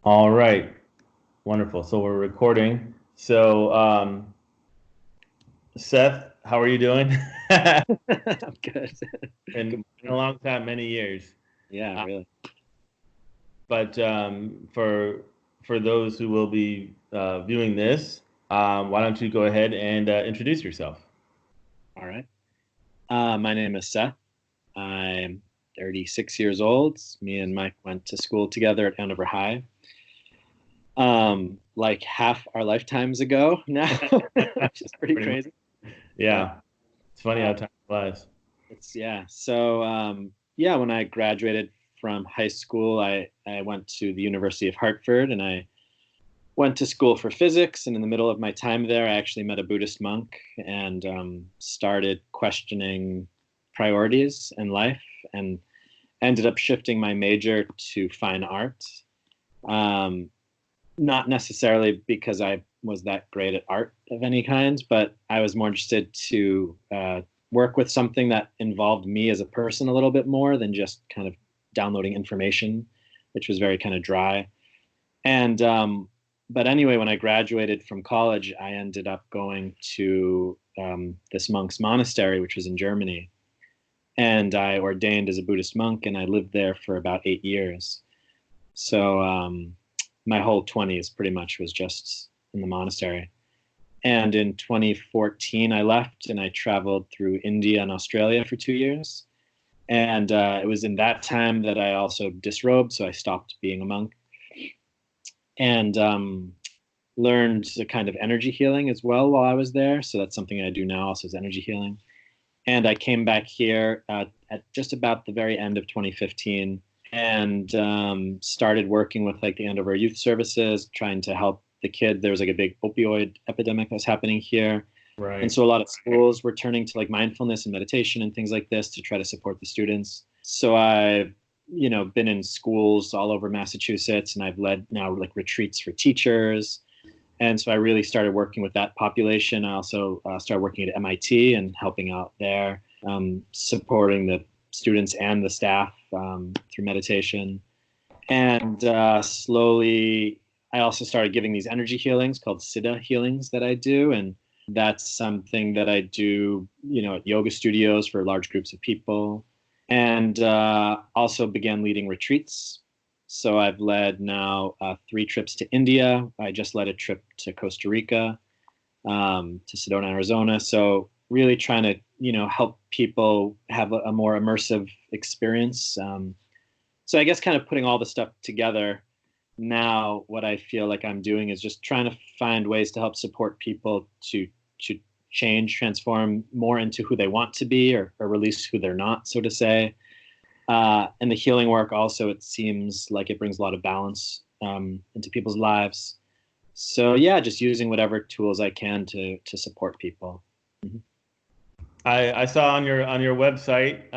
All right. Wonderful. So we're recording. So, Seth, how are you doing? I'm good. Been Good a morning. long time, many years. Yeah, Uh, really. but for those who will be viewing this, why don't you go ahead and introduce yourself? All right. My name is Seth. I'm 36 years old. Me and Mike went to school together at Andover High, like half our lifetimes ago now, which is pretty Pretty much. crazy. But Yeah. It's funny uh, how time flies. it's yeah. So yeah, when I graduated from high school, I went to the University of Hartford and I went to school for physics. And in the middle of my time there, I actually met a Buddhist monk and started questioning priorities in life and ended up shifting my major to fine art. Um, Not necessarily because I was that great at art of any kind, but I was more interested to work with something that involved me as a person a little bit more than just kind of downloading information, which was very kind of dry. And but anyway, when I graduated from college, I ended up going to this monk's monastery, which was in Germany, and I ordained as a Buddhist monk, and I lived there for about 8 years. So my whole 20s pretty much was just in the monastery. And in 2014, I left and I traveled through India and Australia for 2 years. And it was in that time that I also disrobed, so I stopped being a monk. And learned the kind of energy healing as well while I was there. So that's something I do now, also is energy healing. And I came back here at just about the very end of 2015 and started working with like the Andover Youth Services, trying to help the kids. There was like a big opioid epidemic that was happening here. And Right. so a lot of schools were turning to like mindfulness and meditation and things like this to try to support the students. So I've been in schools all over Massachusetts and I've led now like retreats for teachers, and so I really started working with that population. I also started working at MIT and helping out there, supporting the students and the staff through meditation. And slowly, I also started giving these energy healings called Siddha healings that I do. And that's something that I do, at yoga studios for large groups of people. And also began leading retreats. So I've led now 3 trips to India. I just led a trip to Costa Rica, to Sedona, Arizona. So really trying to, help people have a more immersive experience. So I guess kind of putting all the stuff together now, what I feel like I'm doing is just trying to find ways to help support people to change, transform more into who they want to be, or release who they're not, so to say. And the healing work also, it seems like it brings a lot of balance into people's lives. So yeah, just using whatever tools I can to support people. Mhm. I saw on your website,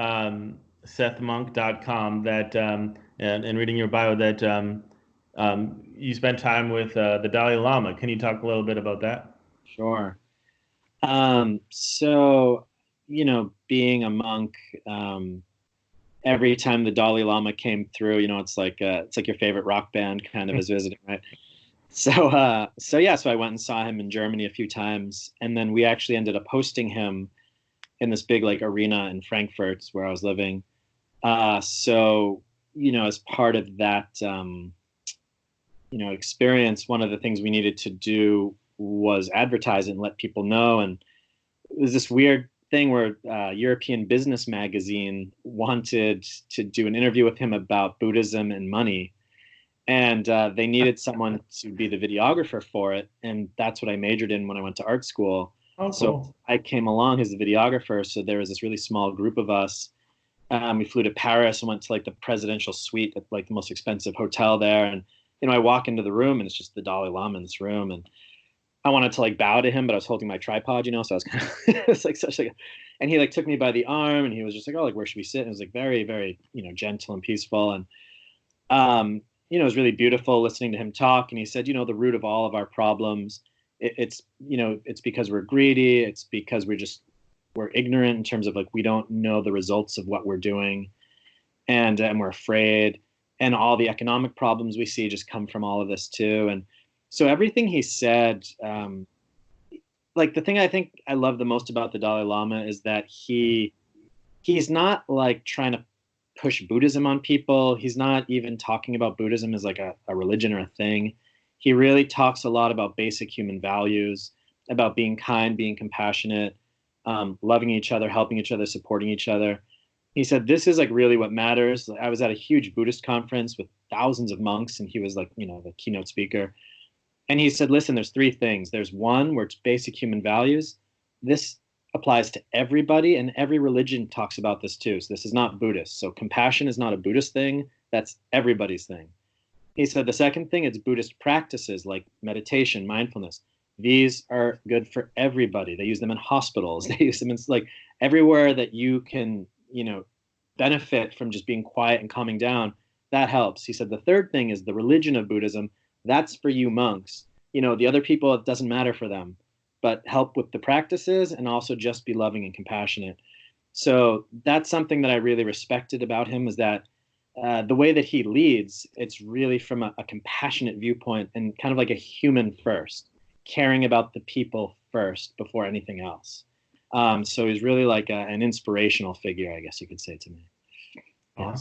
sethmonk.com, that and reading your bio that you spent time with the Dalai Lama. Can you talk a little bit about that? Sure. So, being a monk, um, every time the Dalai Lama came through, it's like your favorite rock band kind of is visiting, right? So yeah, so I went and saw him in Germany a few times, and then we actually ended up hosting him in this big like arena in Frankfurt where I was living. So as part of that, experience, one of the things we needed to do was advertise it and let people know. And it was this weird thing where European Business Magazine wanted to do an interview with him about Buddhism and money, and they needed someone to be the videographer for it, and that's what I majored in when I went to art school. Oh, So cool. I came along as the videographer. So there was this really small group of us. We flew to Paris and went to like the presidential suite at like the most expensive hotel there. And I walk into the room and it's just the Dalai Lama in this room, and I wanted to like bow to him, but I was holding my tripod, so I was kind of it's like such like, and he like took me by the arm and he was just like, oh, like where should we sit? And it was like very, very, gentle and peaceful. And it was really beautiful listening to him talk. And he said, the root of all of our problems, it's because we're greedy. It's because we're ignorant in terms of like we don't know the results of what we're doing, and we're afraid. and all the economic problems we see just come from all of this too. And so everything he said, like the thing I think I love the most about the Dalai Lama is that he's not like trying to push Buddhism on people. He's not even talking about Buddhism as like a religion or a thing. He really talks a lot about basic human values, about being kind, being compassionate, loving each other, helping each other, supporting each other. He said, this is like really what matters. I was at a huge Buddhist conference with thousands of monks, and he was like, the keynote speaker. And he said, listen, there's three things. There's one where it's basic human values. This applies to everybody, and every religion talks about this too. So this is not Buddhist. So compassion is not a Buddhist thing. That's everybody's thing. He said the second thing, it's Buddhist practices like meditation, mindfulness. These are good for everybody. They use them in hospitals. They use them in like everywhere that you can, benefit from just being quiet and calming down. That helps. He said the third thing is the religion of Buddhism. That's for you monks. The other people, it doesn't matter for them, but help with the practices and also just be loving and compassionate. So that's something that I really respected about him, is that the way that he leads, it's really from a compassionate viewpoint and kind of like a human first, caring about the people first before anything else. So he's really like an inspirational figure, I guess you could say, to me. Yeah.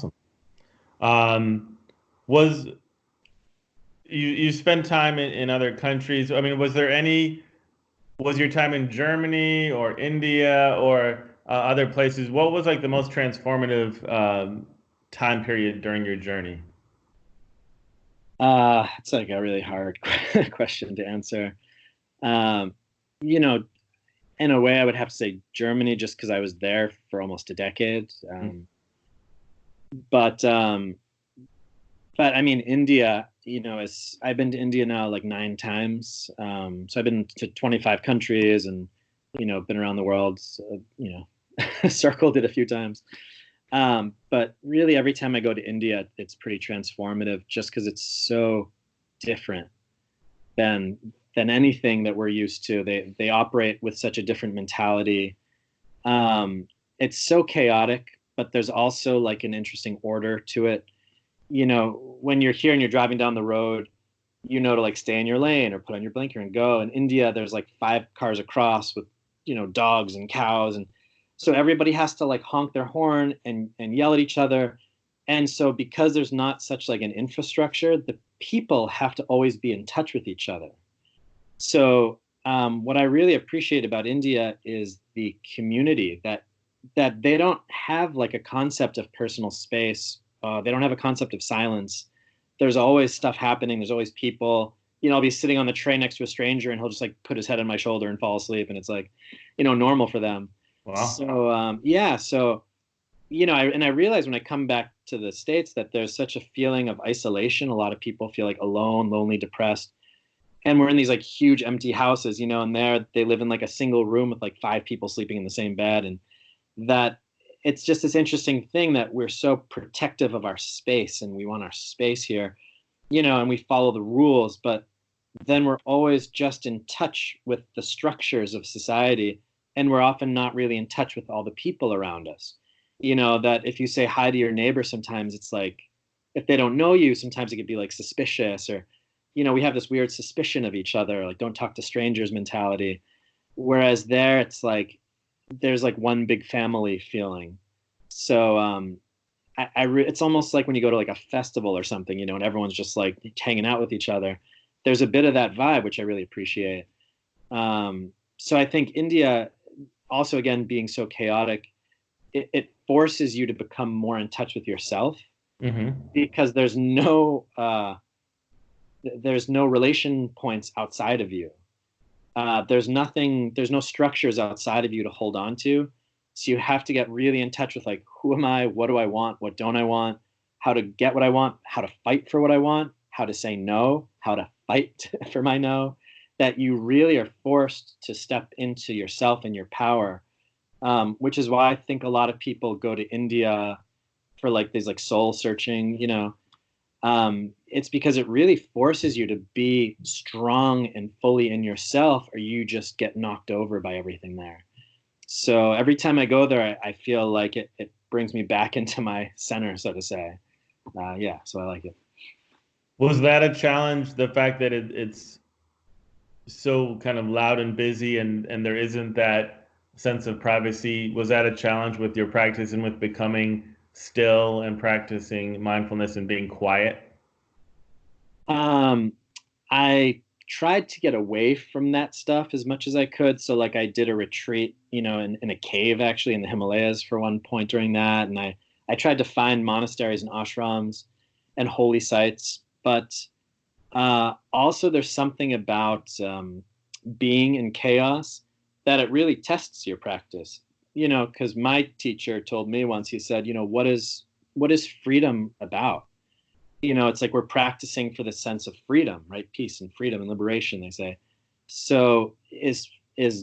Awesome. Was you spent time in other countries? I mean, was your time in Germany or India or other places? What was like the most transformative time period during your journey? It's like a really hard question to answer. Um, you know, in a way, I would have to say Germany, just because I was there for almost a decade. But but I mean, India, I've been to India now like 9 times. So I've been to 25 countries and, been around the world, circled it a few times. But really, every time I go to India, it's pretty transformative just because it's so different than anything that we're used to. They operate with such a different mentality. It's so chaotic, but there's also like an interesting order to it. When you're here and you're driving down the road, to like stay in your lane or put on your blinker and go. In India, there's like 5 cars across with, dogs and cows. And so everybody has to like honk their horn and yell at each other. And so because there's not such like an infrastructure, the people have to always be in touch with each other. So what I really appreciate about India is the community that they don't have like a concept of personal space. They don't have a concept of silence. There's always stuff happening. There's always people. I'll be sitting on the train next to a stranger and he'll just like put his head on my shoulder and fall asleep. And it's like, normal for them. Wow. So, yeah. So, I realize when I come back to the States that there's such a feeling of isolation. A lot of people feel like alone, lonely, depressed. And we're in these like huge empty houses, and there they live in like a single room with like 5 people sleeping in the same bed. And that it's just this interesting thing that we're so protective of our space and we want our space here, and we follow the rules, but then we're always just in touch with the structures of society. And we're often not really in touch with all the people around us. That if you say hi to your neighbor, sometimes it's like, if they don't know you, sometimes it could be like suspicious, or, we have this weird suspicion of each other, like don't talk to strangers mentality. Whereas there, it's like, there's like one big family feeling. So it's almost like when you go to like a festival or something, and everyone's just like hanging out with each other. There's a bit of that vibe, which I really appreciate. So I think India, also again being so chaotic, it forces you to become more in touch with yourself, because there's no relation points outside of you. There's no structures outside of you to hold on to. So you have to get really in touch with like, who am I? What do I want? What don't I want? How to get what I want? How to fight for what I want? How to say no? How to fight for my no? That you really are forced to step into yourself and your power, which is why I think a lot of people go to India for like these like soul searching, it's because it really forces you to be strong and fully in yourself, or you just get knocked over by everything there. So every time I go there, I feel like it brings me back into my center, so to say. Yeah, so I like it. Was that a challenge? The fact that it's so kind of loud and busy, and there isn't that sense of privacy. Was that a challenge with your practice and with becoming still and practicing mindfulness and being quiet? Um, I tried to get away from that stuff as much as I could. So like I did a retreat, in a cave actually in the Himalayas for one point during that. And I tried to find monasteries and ashrams and holy sites. But also there's something about being in chaos that it really tests your practice. Because my teacher told me once, he said, what is freedom about? It's like we're practicing for the sense of freedom, right? Peace and freedom and liberation, they say. So is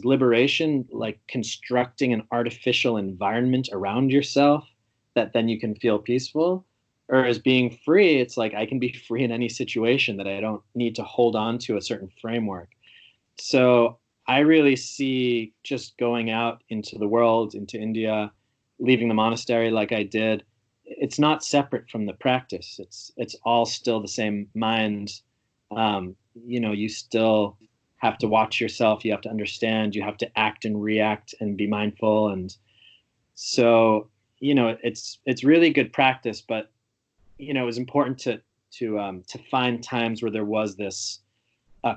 liberation like constructing an artificial environment around yourself that then you can feel peaceful? Or is being free, it's like I can be free in any situation, that I don't need to hold on to a certain framework. So I really see just going out into the world, into India, leaving the monastery like I did, it's not separate from the practice. It's all still the same mind. You still have to watch yourself. You have to understand. You have to act and react and be mindful. And so, it's really good practice. But it was important to find times where there was this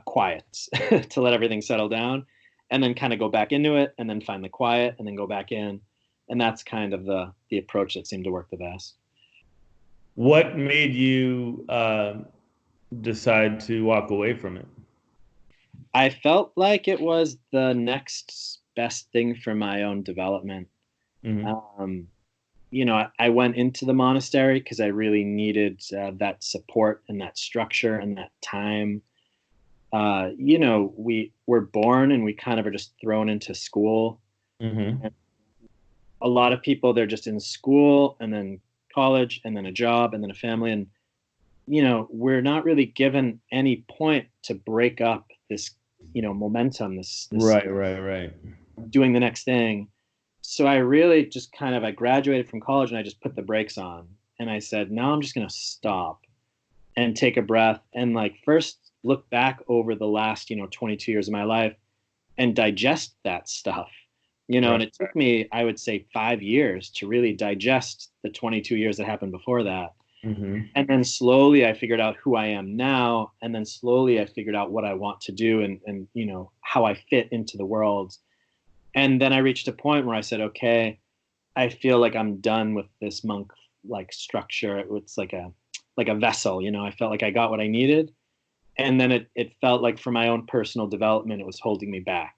quiet to let everything settle down, and then kind of go back into it, and then find the quiet, and then go back in. And that's kind of the approach that seemed to work the best. What made you decide to walk away from it? I felt like it was the next best thing for my own development. Hmm. Um, I went into the monastery because I really needed that support and that structure and that time. We were born and we kind of are just thrown into school. Hmm. And a lot of people, they're just in school and then college and then a job and then a family. And, we're not really given any point to break up this, momentum, this Right, right, right. doing the next thing. So I really just I graduated from college and I just put the brakes on and I said, now I'm just going to stop and take a breath and like first look back over the last, 22 years of my life and digest that stuff. Right. And it took me, I would say, 5 years to really digest the 22 years that happened before that. Hmm. And then slowly I figured out who I am now. And then slowly I figured out what I want to do and how I fit into the world. And then I reached a point where I said, okay, I feel like I'm done with this monk like structure. It's like a vessel, I felt like I got what I needed. And then it felt like for my own personal development, it was holding me back.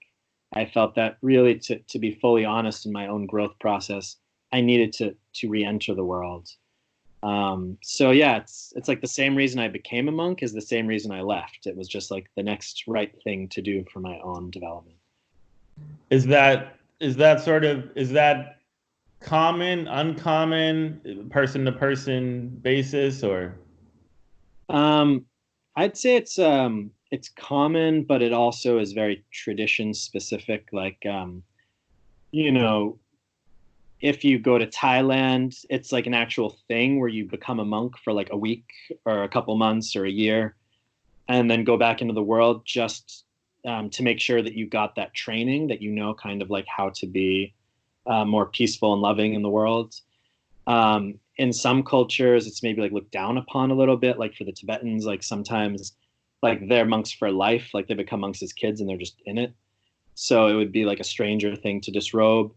I felt that really to be fully honest in my own growth process, I needed to re-enter the world. So yeah, it's like the same reason I became a monk is the same reason I left. It was just like the next right thing to do for my own development. Is that common, uncommon, person to person basis, or? Um, I'd say it's common, but it also is very tradition specific. Like you know, if you go to Thailand, it's like an actual thing where you become a monk for like a week or a couple months or a year, and then go back into the world just to make sure that you got that training, that kind of like how to be more peaceful and loving in the world. In some cultures, it's maybe like looked down upon a little bit. Like for the Tibetans, like sometimes like they're monks for life, like they become monks as kids and they're just in it. So it would be like a stranger thing to disrobe.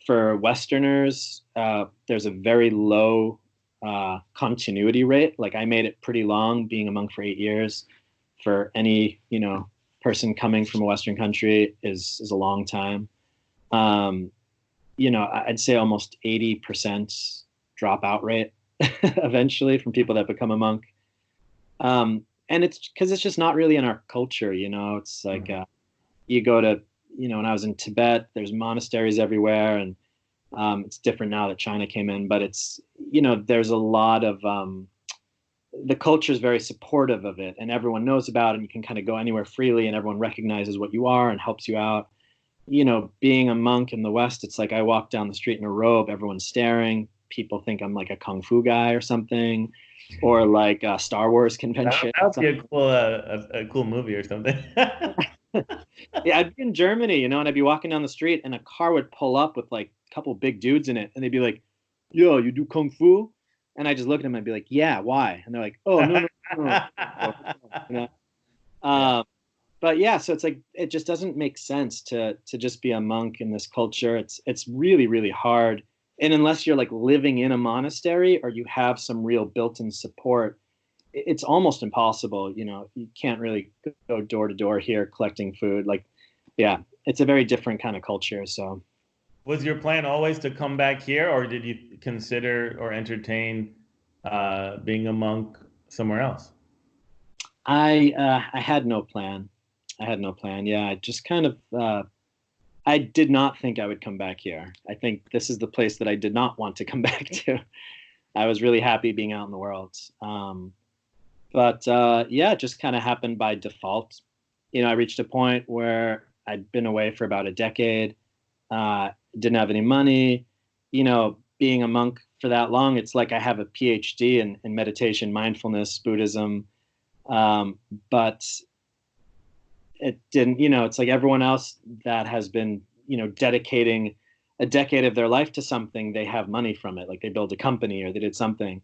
For Westerners, there's a very low continuity rate. Like I made it pretty long, being a monk for 8 years. For any person coming from a Western country is a long time. Um, I'd say almost 80% dropout rate eventually from people that become a monk. And it's because it's just not really in our culture. It's like you go to, when I was in Tibet, there's monasteries everywhere. And it's different now that China came in, but it's, there's a lot of, the culture is very supportive of it and everyone knows about it and you can kind of go anywhere freely and everyone recognizes what you are and helps you out. Being a monk in the West, it's like I walk down the street in a robe, everyone's staring. people think I'm like a kung fu guy or something, or like a Star Wars convention. That would be a cool movie or something. Yeah, I'd be in Germany, and I'd be walking down the street and a car would pull up with like a couple big dudes in it and they'd be like, "Yo, you do kung fu?" And I just look at them and I'd be like, "Yeah, why?" And they're like, "Oh, no, no, no, no." You know? Yeah. Um, but yeah, so it's like it just doesn't make sense to just be a monk in this culture. It's really, really hard. And unless you're like living in a monastery or you have some real built-in support, it's almost impossible. You can't really go door to door here collecting food. Like, yeah, it's a very different kind of culture. So Was your plan always to come back here, or did you consider or entertain being a monk somewhere else? I had no plan. I had no plan. Yeah, I just kind of I did not think I would come back here. I think this is the place that I did not want to come back to. I was really happy being out in the world. But yeah, it just kind of happened by default. I reached a point where I'd been away for about a decade, didn't have any money. Being a monk for that long, it's like I have a PhD in meditation, mindfulness, Buddhism. Um, but it didn't, it's like everyone else that has been, dedicating a decade of their life to something, they have money from it. Like they built a company or they did something.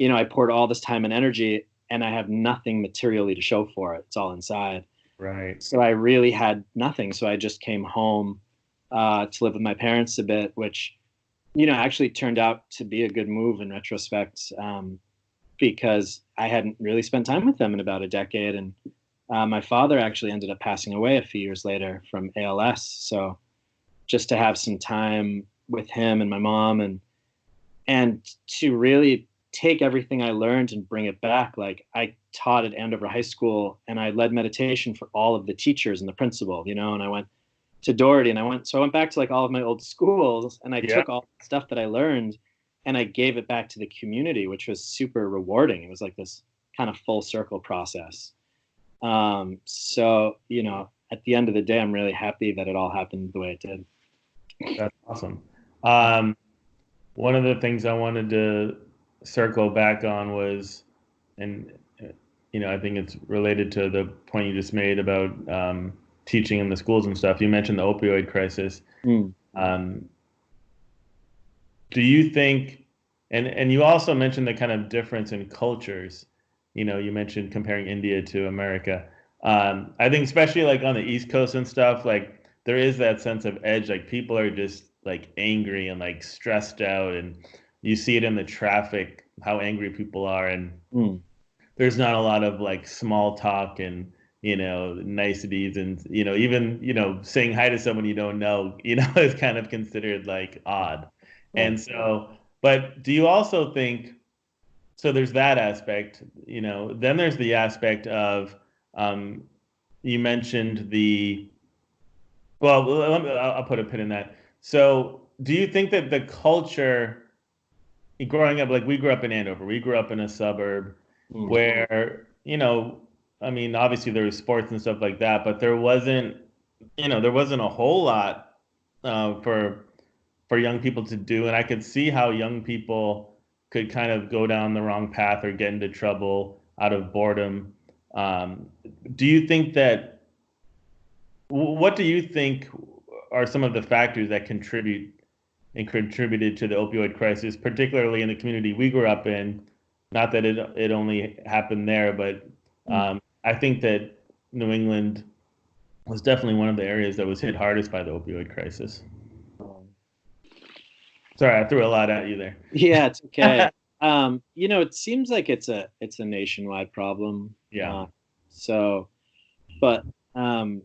I poured all this time and energy and I have nothing materially to show for it. It's all inside. Right. So I really had nothing. So I just came home to live with my parents a bit, which, actually turned out to be a good move in retrospect, because I hadn't really spent time with them in about a decade. And my father actually ended up passing away a few years later from ALS. So just to have some time with him and my mom and to really take everything I learned and bring it back. Like I taught at Andover High School and I led meditation for all of the teachers and the principal, and I went to Doherty and I went back to like all of my old schools and I Yeah. took all the stuff that I learned and I gave it back to the community, which was super rewarding. It was like this kind of full circle process. So, at the end of the day, I'm really happy that it all happened the way it did. That's awesome. Um, One of the things I wanted to circle back on was, and I think it's related to the point you just made about teaching in the schools and stuff. You mentioned the opioid crisis. Mm. Um, do you think, and you also mentioned the kind of difference in cultures. You mentioned comparing India to America. I think especially like on the East Coast and stuff, like there is that sense of edge. Like people are just like angry and like stressed out, and you see it in the traffic how angry people are, and Mm. there's not a lot of like small talk and niceties, and even saying hi to someone you don't know is kind of considered like odd. Right. And so, but do you also think, so there's that aspect, then there's the aspect of, um you mentioned the, well, I'll put a pin in that. So do you think that the culture growing up, like we grew up in Andover, we grew up in a suburb Mm. where, I mean, obviously there was sports and stuff like that, but there wasn't a whole lot for young people to do, and I could see how young people could kind of go down the wrong path or get into trouble out of boredom. Um, do you think that? What do you think are some of the factors that contributed to the opioid crisis, particularly in the community we grew up in? Not that it only happened there, but Mm. I think that New England was definitely one of the areas that was hit hardest by the opioid crisis. Sorry, I threw a lot at you there. Yeah, it's okay. It seems like it's a nationwide problem. Yeah. So, but um,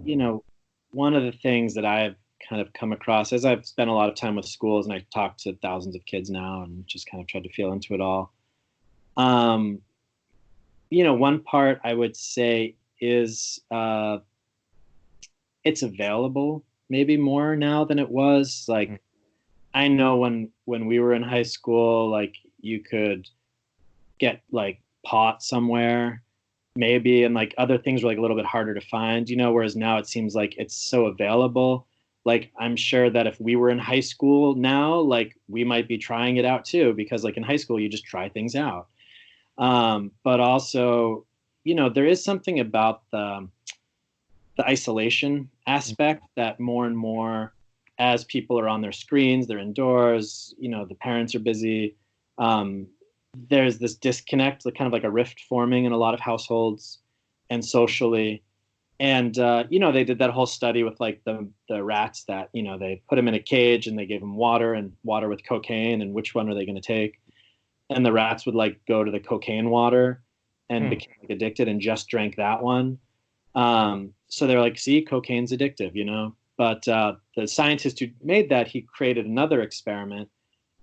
you know, one of the things that I've kind of come across as I've spent a lot of time with schools and I talk to thousands of kids now and just kind of tried to feel into it all. Um, one part I would say is it's available maybe more now than it was. Like I know when we were in high school, like you could get like pot somewhere maybe, and like other things were like a little bit harder to find, whereas now it seems like it's so available like I'm sure that if we were in high school now, like we might be trying it out too, because like in high school you just try things out. But also, there is something about the isolation aspect that more and more, as people are on their screens, they're indoors, the parents are busy. Um, there's this disconnect, like kind of like a rift forming in a lot of households and socially. And they did that whole study with like the rats that they put them in a cage and they gave them water and water with cocaine, and which one are they going to take? And the rats would like go to the cocaine water and Hmm. became like addicted and just drank that one. So they're like, see, cocaine's addictive. But the scientist who made that, he created another experiment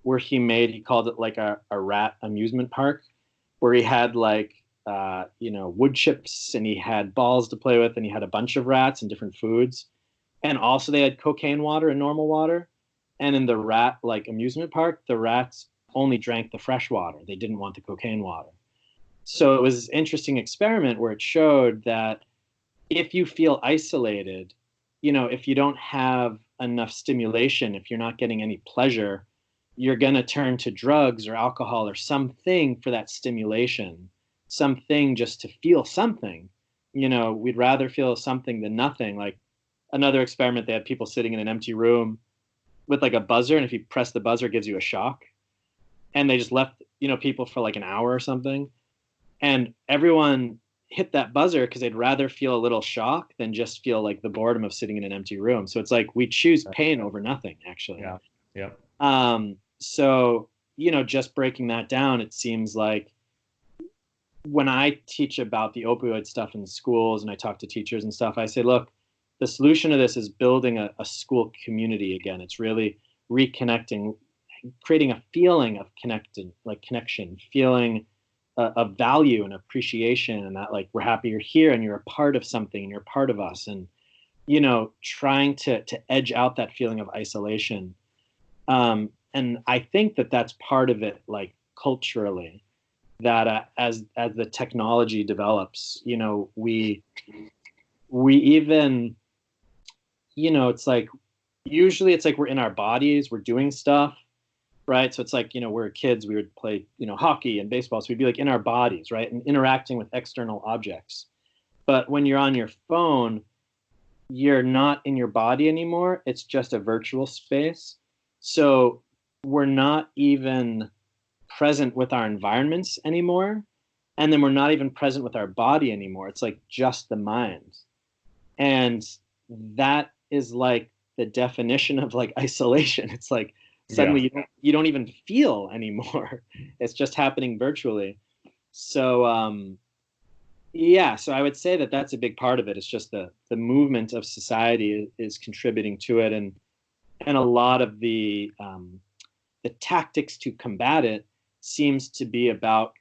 where he called it like a rat amusement park, where he had like, wood chips, and he had balls to play with, and he had a bunch of rats and different foods. And also they had cocaine water and normal water. And in the rat like amusement park, the rats only drank the fresh water. They didn't want the cocaine water. So it was this interesting experiment where it showed that if you feel isolated, if you don't have enough stimulation, if you're not getting any pleasure, you're going to turn to drugs or alcohol or something for that stimulation, something just to feel something. We'd rather feel something than nothing. Like another experiment, they had people sitting in an empty room with like a buzzer, and if you press the buzzer, it gives you a shock. And they just left, people for like an hour or something. And everyone hit that buzzer because they'd rather feel a little shock than just feel like the boredom of sitting in an empty room. So it's like we choose pain over nothing, actually. Yeah. Yeah. So, just breaking that down, it seems like when I teach about the opioid stuff in schools and I talk to teachers and stuff, I say, look, the solution to this is building a school community again. It's really reconnecting, creating a feeling of connection, feeling of value and appreciation, and that like we're happy you're here and you're a part of something and you're a part of us, and trying to edge out that feeling of isolation. And I think that that's part of it, like culturally, that as the technology develops, we even, it's like usually it's like we're in our bodies, we're doing stuff, right? So it's like, we're kids, we would play, hockey and baseball. So we'd be like in our bodies, right? And interacting with external objects. But when you're on your phone, you're not in your body anymore. It's just a virtual space. So we're not even present with our environments anymore. And then we're not even present with our body anymore. It's like just the mind. And that is like the definition of like isolation. It's like suddenly Yeah. you don't even feel anymore. It's just happening virtually. So yeah, so I would say that that's a big part of it. It's just the movement of society is contributing to it, and a lot of the tactics to combat it seems to be about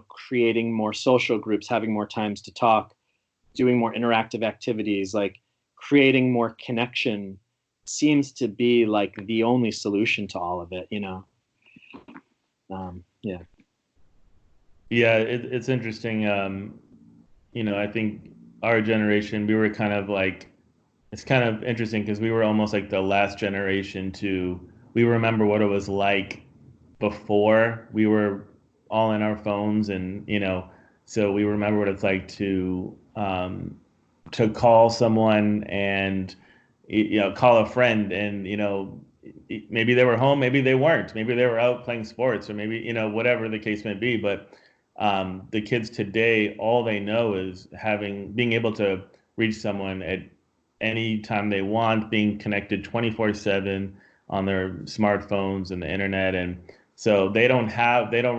creating more social groups, having more times to talk, doing more interactive activities, like creating more connection seems to be like the only solution to all of it. Yeah. Yeah, it's interesting. I think our generation, we were kind of like, it's kind of interesting because we were almost like the last generation we remember what it was like before we were all in our phones, and so we remember what it's like to call someone and call a friend, and maybe they were home, maybe they weren't, maybe they were out playing sports, or maybe whatever the case may be. But the kids today, all they know is being able to reach someone at any time they want, being connected 24/7 on their smartphones and the internet. And so they don't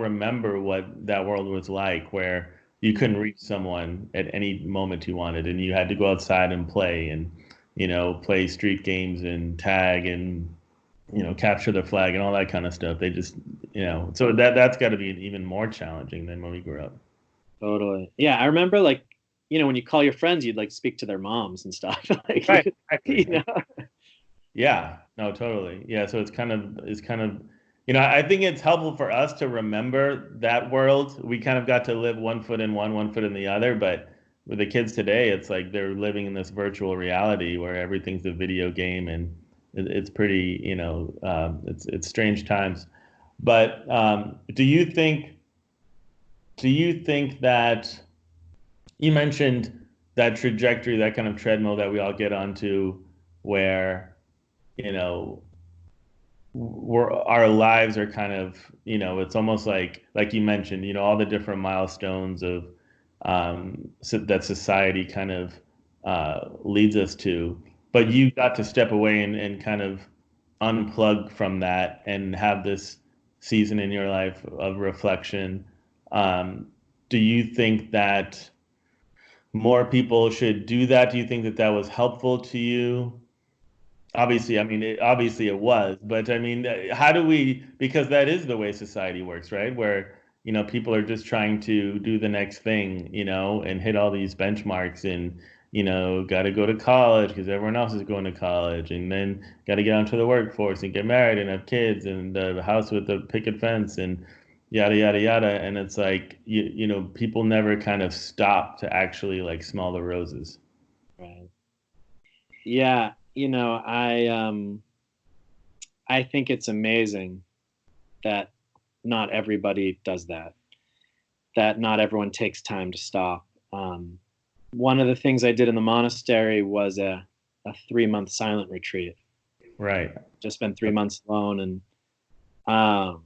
remember what that world was like, where you couldn't reach someone at any moment you wanted, and you had to go outside and play, and play street games and tag and capture the flag and all that kind of stuff. They just so that's got to be even more challenging than when we grew up. Totally. Yeah, I remember like, when you call your friends, you'd like speak to their moms and stuff. Like Right. you Exactly. know. Yeah, no, totally. Yeah, so it's kind of I think it's helpful for us to remember that world. We kind of got to live one foot in one foot in the other, but with the kids today, it's like they're living in this virtual reality where everything's a video game, and it's pretty, it's strange times. But do you think that you mentioned that trajectory, that kind of treadmill that we all get onto, where you know our lives are kind of, it's almost like you mentioned, all the different milestones of that society kind of leads us to. But you got to step away and kind of unplug from that and have this season in your life of reflection. Um, do you think that more people should do that? Do you think that that was helpful to you? Obviously, I mean, obviously it was, but I mean, how do we, because that is the way society works, right? Where, people are just trying to do the next thing, and hit all these benchmarks and, got to go to college because everyone else is going to college, and then got to get onto the workforce and get married and have kids and the house with the picket fence and yada, yada, yada. And it's like, people never kind of stop to actually like smell the roses. Right. Yeah, I think it's amazing that not everybody does that. That not everyone takes time to stop. One of the things I did in the monastery was a 3 month silent retreat. Right. Just spent 3 months alone, um,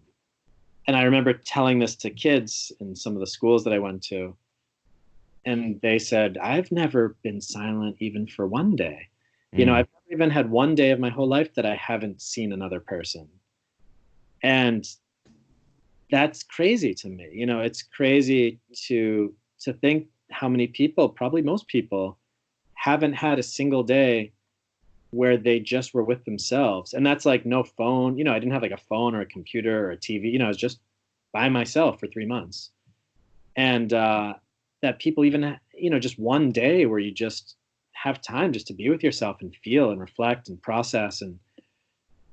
and I remember telling this to kids in some of the schools that I went to, and they said, "I've never been silent even for one day. Mm. I've never even had one day of my whole life that I haven't seen another person." And that's crazy to me. It's crazy to think how many people, probably most people, haven't had a single day where they just were with themselves. And that's like no phone. I didn't have like a phone or a computer or a TV. I was just by myself for 3 months. And that people even, just one day where you just have time just to be with yourself and feel and reflect and process. And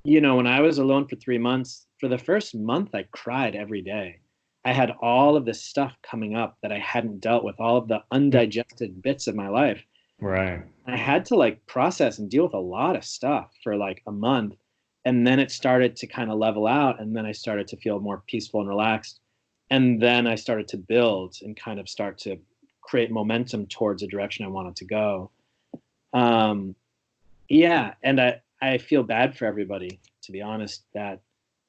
when I was alone for 3 months, for the first month, I cried every day. I had all of this stuff coming up that I hadn't dealt with, all of the undigested bits of my life. Right. I had to like process and deal with a lot of stuff for like a month. And then it started to kind of level out. And then I started to feel more peaceful and relaxed. And then I started to build and kind of start to create momentum towards a direction I wanted to go. Um, yeah. And I feel bad for everybody, to be honest, that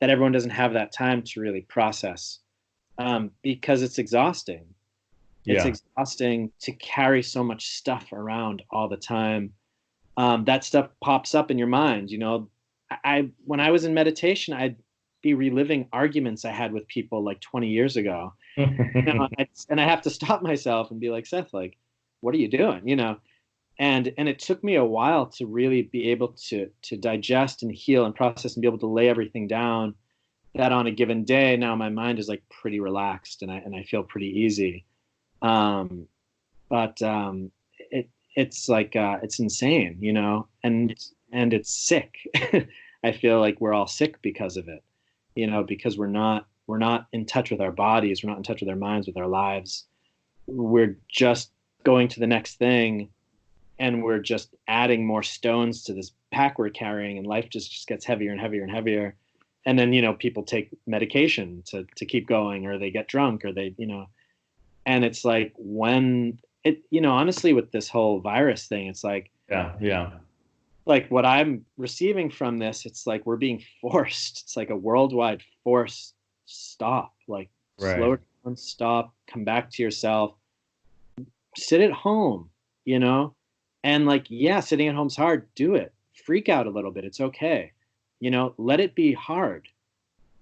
everyone doesn't have that time to really process, because it's exhausting. It's Yeah. exhausting to carry so much stuff around all the time. That stuff pops up in your mind. When I was in meditation, I'd be reliving arguments I had with people like 20 years ago. And I have to stop myself and be like, Seth, like, what are you doing? And it took me a while to really be able to digest and heal and process and be able to lay everything down. That on a given day, now my mind is like pretty relaxed and I feel pretty easy. Um, but it's like it's insane, and it's sick. I feel like we're all sick because of it, because we're not in touch with our bodies, we're not in touch with our minds, with our lives. We're just going to the next thing, and we're just adding more stones to this pack we're carrying, and life just gets heavier and heavier and heavier. And then people take medication to keep going, or they get drunk, or they and it's like when it honestly with this whole virus thing, it's Yeah. Yeah. like what I'm receiving from this, it's like we're being forced. It's like a worldwide force. Stop, like Right. slow down, stop, come back to yourself, sit at home, you know, and like, yeah, sitting at home's hard. Do it. Freak out a little bit. It's okay. Let it be hard.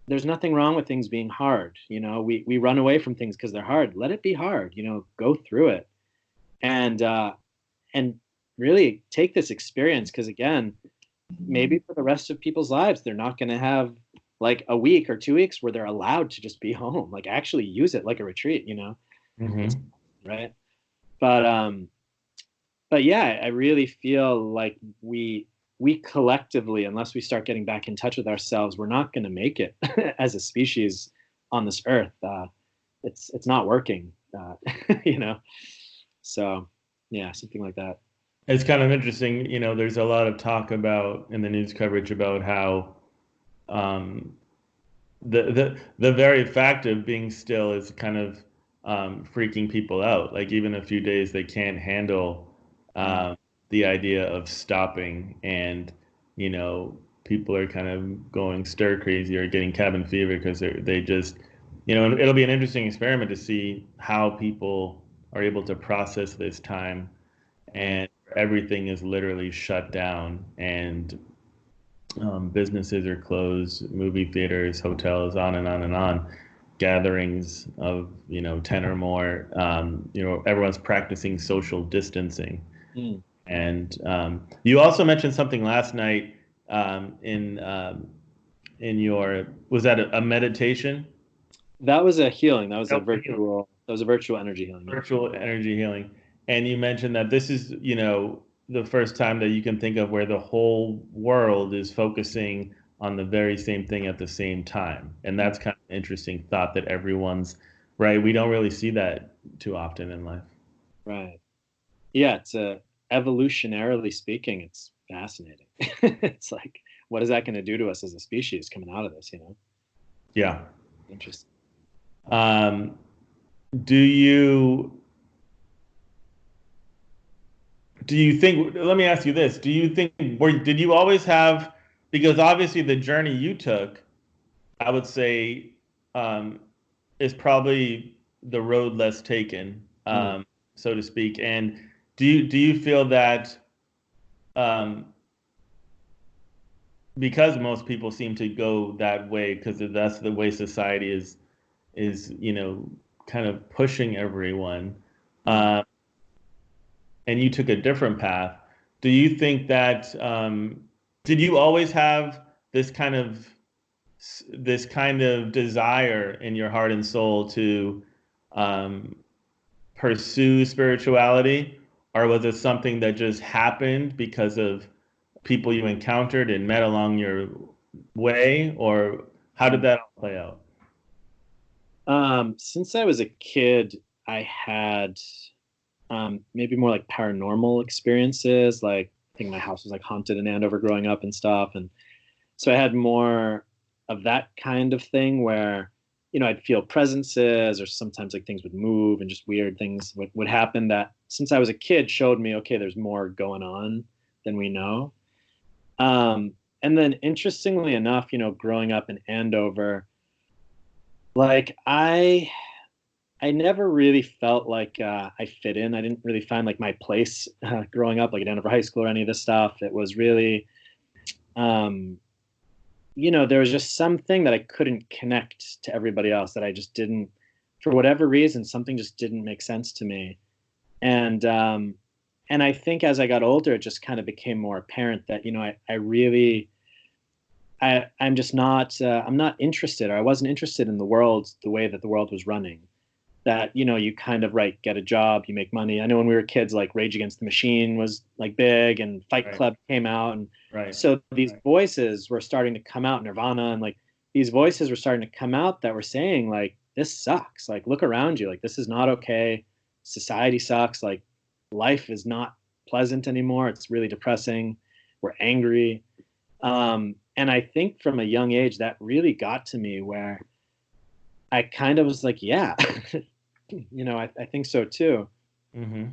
There's nothing wrong with things being hard. We run away from things because they're hard. Let it be hard. Go through it, and and really take this experience, because again, maybe for the rest of people's lives, they're not going to have like a week or 2 weeks where they're allowed to just be home, like actually use it like a retreat. It's Hmm. right. But yeah, I really feel like we collectively, unless we start getting back in touch with ourselves, we're not going to make it as a species on this earth. It's not working, you know. So yeah, something like that. It's kind of interesting, there's a lot of talk about in the news coverage about how um, the very fact of being still is kind of freaking people out. Like even a few days, they can't handle Mm. the idea of stopping, and people are kind of going stir crazy or getting cabin fever because they just, and it'll be an interesting experiment to see how people are able to process this time, Right. and everything is literally shut down, and businesses are closed, movie theaters, hotels, on and on and on. Gatherings of 10 or more. Everyone's practicing social distancing. Mm. And you also mentioned something last night in your, was that a meditation? That was a healing. That was a healing. That was a virtual energy healing. Yeah. Virtual energy healing. And you mentioned that this is, the first time that you can think of where the whole world is focusing on the very same thing at the same time. And Mm. that's kind of an interesting thought that everyone's right. We don't really see that too often in life. Right. Yeah. It's evolutionarily speaking, it's fascinating. It's like, what is that going to do to us as a species coming out of this? Yeah. Interesting. Um, do you do you think, let me ask you this, do you think, did you always have, because obviously the journey you took, I would say, um, is probably the road less taken, Mm. so to speak. And do you feel that um, because most people seem to go that way because that's the way society is kind of pushing everyone, Mm. uh, and you took a different path. Do you think that did you always have this kind of desire in your heart and soul to um, pursue spirituality, or was it something that just happened because of people you encountered and met along your way, or how did Mm. that all play out? Since I was a kid, I had maybe more like paranormal experiences. Like I think my house was like haunted in Andover growing up and stuff, and so I had more of that kind of thing where I'd feel presences or sometimes like things would move and just weird things would happen that since I was a kid showed me, okay, there's more going on than we know. And then interestingly enough, growing up in Andover, like I never really felt like I fit in. I didn't really find like my place growing up, like at Andover High School or any of this stuff. It was really, um, there was just something that I couldn't connect to everybody else that I just didn't, for whatever reason, something just didn't make sense to me. And and I think as I got older, it just kind of became more apparent that I really I'm just not I'm not interested, or I wasn't interested in the world the way that the world was running. That you kind of right get a job, you make money. I know when we were kids, like Rage Against the Machine was like big, and Fight Right, Club came out, and right, so these voices were starting to come out, Nirvana, and like these voices were starting to come out that were saying like this sucks, like look around you, like this is not okay, society sucks, like life is not pleasant anymore, it's really depressing, we're angry. And I think from a young age that really got to me where I kind of was like, yeah, I think so too. mm-hmm.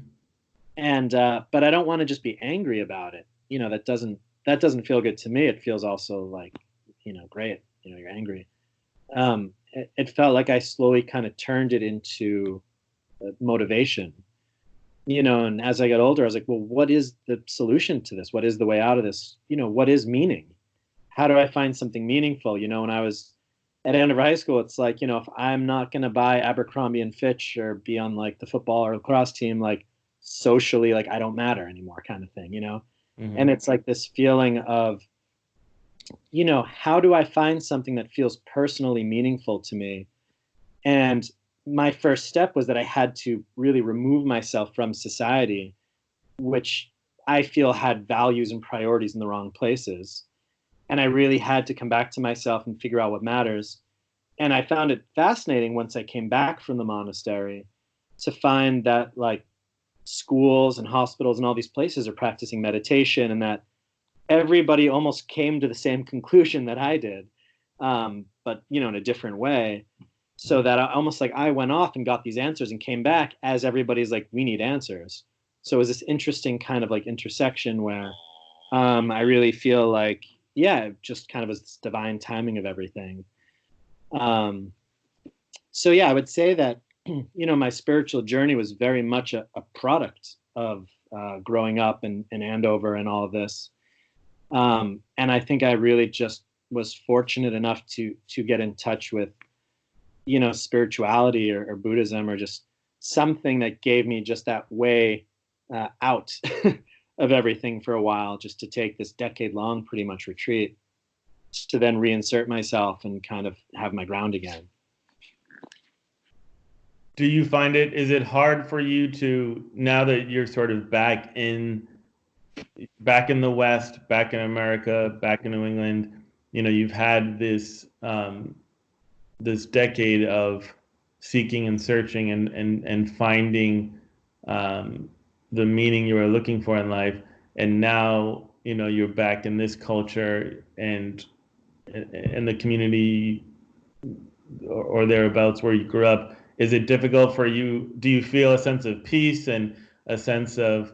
And but I don't want to just be angry about it. That doesn't feel good to me. It feels also like, great. You're angry. It felt like I slowly kind of turned it into motivation. And as I got older, I was like, well, what is the solution to this? What is the way out of this? What is meaning? How do I find something meaningful? When I was at Andover High School, it's like, if I'm not going to buy Abercrombie and Fitch or be on like the football or lacrosse team, like socially, like I don't matter anymore kind of thing. And Mm-hmm. it's like this feeling of, how do I find something that feels personally meaningful to me? And my first step was that I had to really remove myself from society, which I feel had values and priorities in the wrong places. And I really had to come back to myself and figure out what matters. And I found it fascinating once I came back from the monastery to find that like schools and hospitals and all these places are practicing meditation, and that everybody almost came to the same conclusion that I did, but in a different way. So that almost like I went off and got these answers and came back as everybody's like, we need answers. So it was this interesting kind of like intersection where I really feel like, yeah, it just kind of was this divine timing of everything. Um, so yeah, I would say that my spiritual journey was very much a product of growing up in Andover and all of this. And I think I really just was fortunate enough to get in touch with spirituality or Buddhism or just something that gave me just that way out of everything for a while, just to take this decade-long pretty much retreat to then reinsert myself and kind of have my ground again. Do you find is it hard for you to, now that you're sort of back in the West, back in America, back in New England, you've had this decade of seeking and searching and finding the meaning you were looking for in life, and now you're back in this culture and in the community or thereabouts where you grew up. Is it difficult for you? Do you feel a sense of peace and a sense of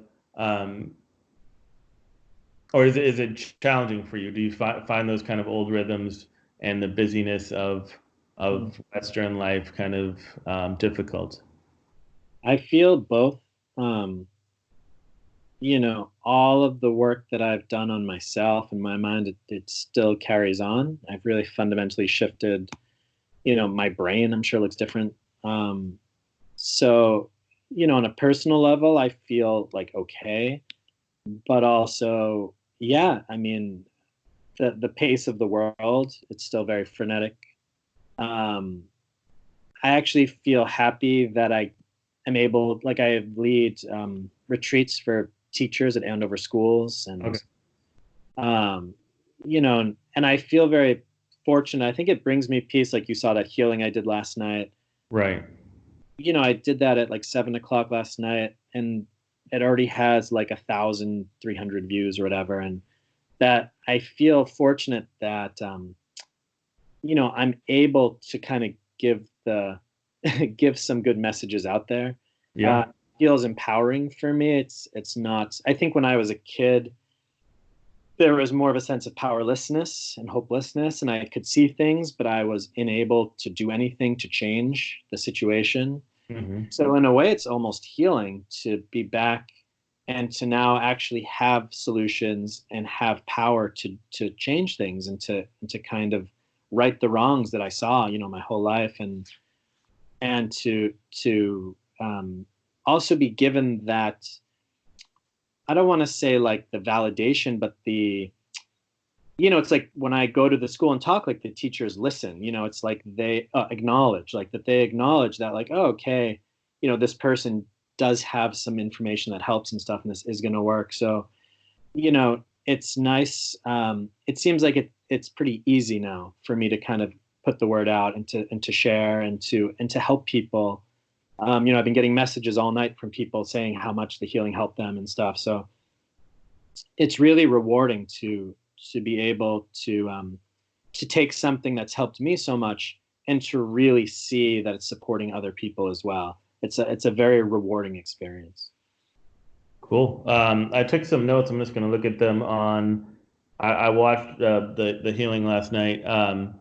or is it challenging for you? Do you find those kind of old rhythms and the busyness of Western life kind of difficult? I feel both. Um, all of the work that I've done on myself and my mind, it still carries on. I've really fundamentally shifted, my brain, I'm sure looks different. So, on a personal level, I feel like okay, but also, yeah, I mean, the pace of the world, it's still very frenetic. Um, I actually feel happy that I am able, like I lead retreats for teachers at Andover schools, Okay. and and I feel very fortunate. I think it brings me peace. Like you saw that healing I did last night. Right. I did that at like 7 o'clock last night, and it already has like 1,300 views or whatever. And that I feel fortunate that I'm able to kind of give the give some good messages out there. Yeah. Feels empowering for me. It's not. I think when I was a kid, there was more of a sense of powerlessness and hopelessness, and I could see things, but I was unable to do anything to change the situation. Hmm. So in a way, it's almost healing to be back and to now actually have solutions and have power to change things and to kind of right the wrongs that I saw, my whole life, and to also be given that, I don't want to say like the validation, but it's like when I go to the school and talk, like the teachers listen, it's like they acknowledge, like that they acknowledge that, like, oh, okay, this person does have some information that helps and stuff, and this is going to work. So, it's nice. It seems like it's pretty easy now for me to kind of put the word out and to share and to help people. I've been getting messages all night from people saying how much the healing helped them and stuff. So it's really rewarding to be able to take something that's helped me so much and to really see that it's supporting other people as well. It's a very rewarding experience. Cool. I took some notes. I'm just going to look at them on. I watched the healing last night. Um,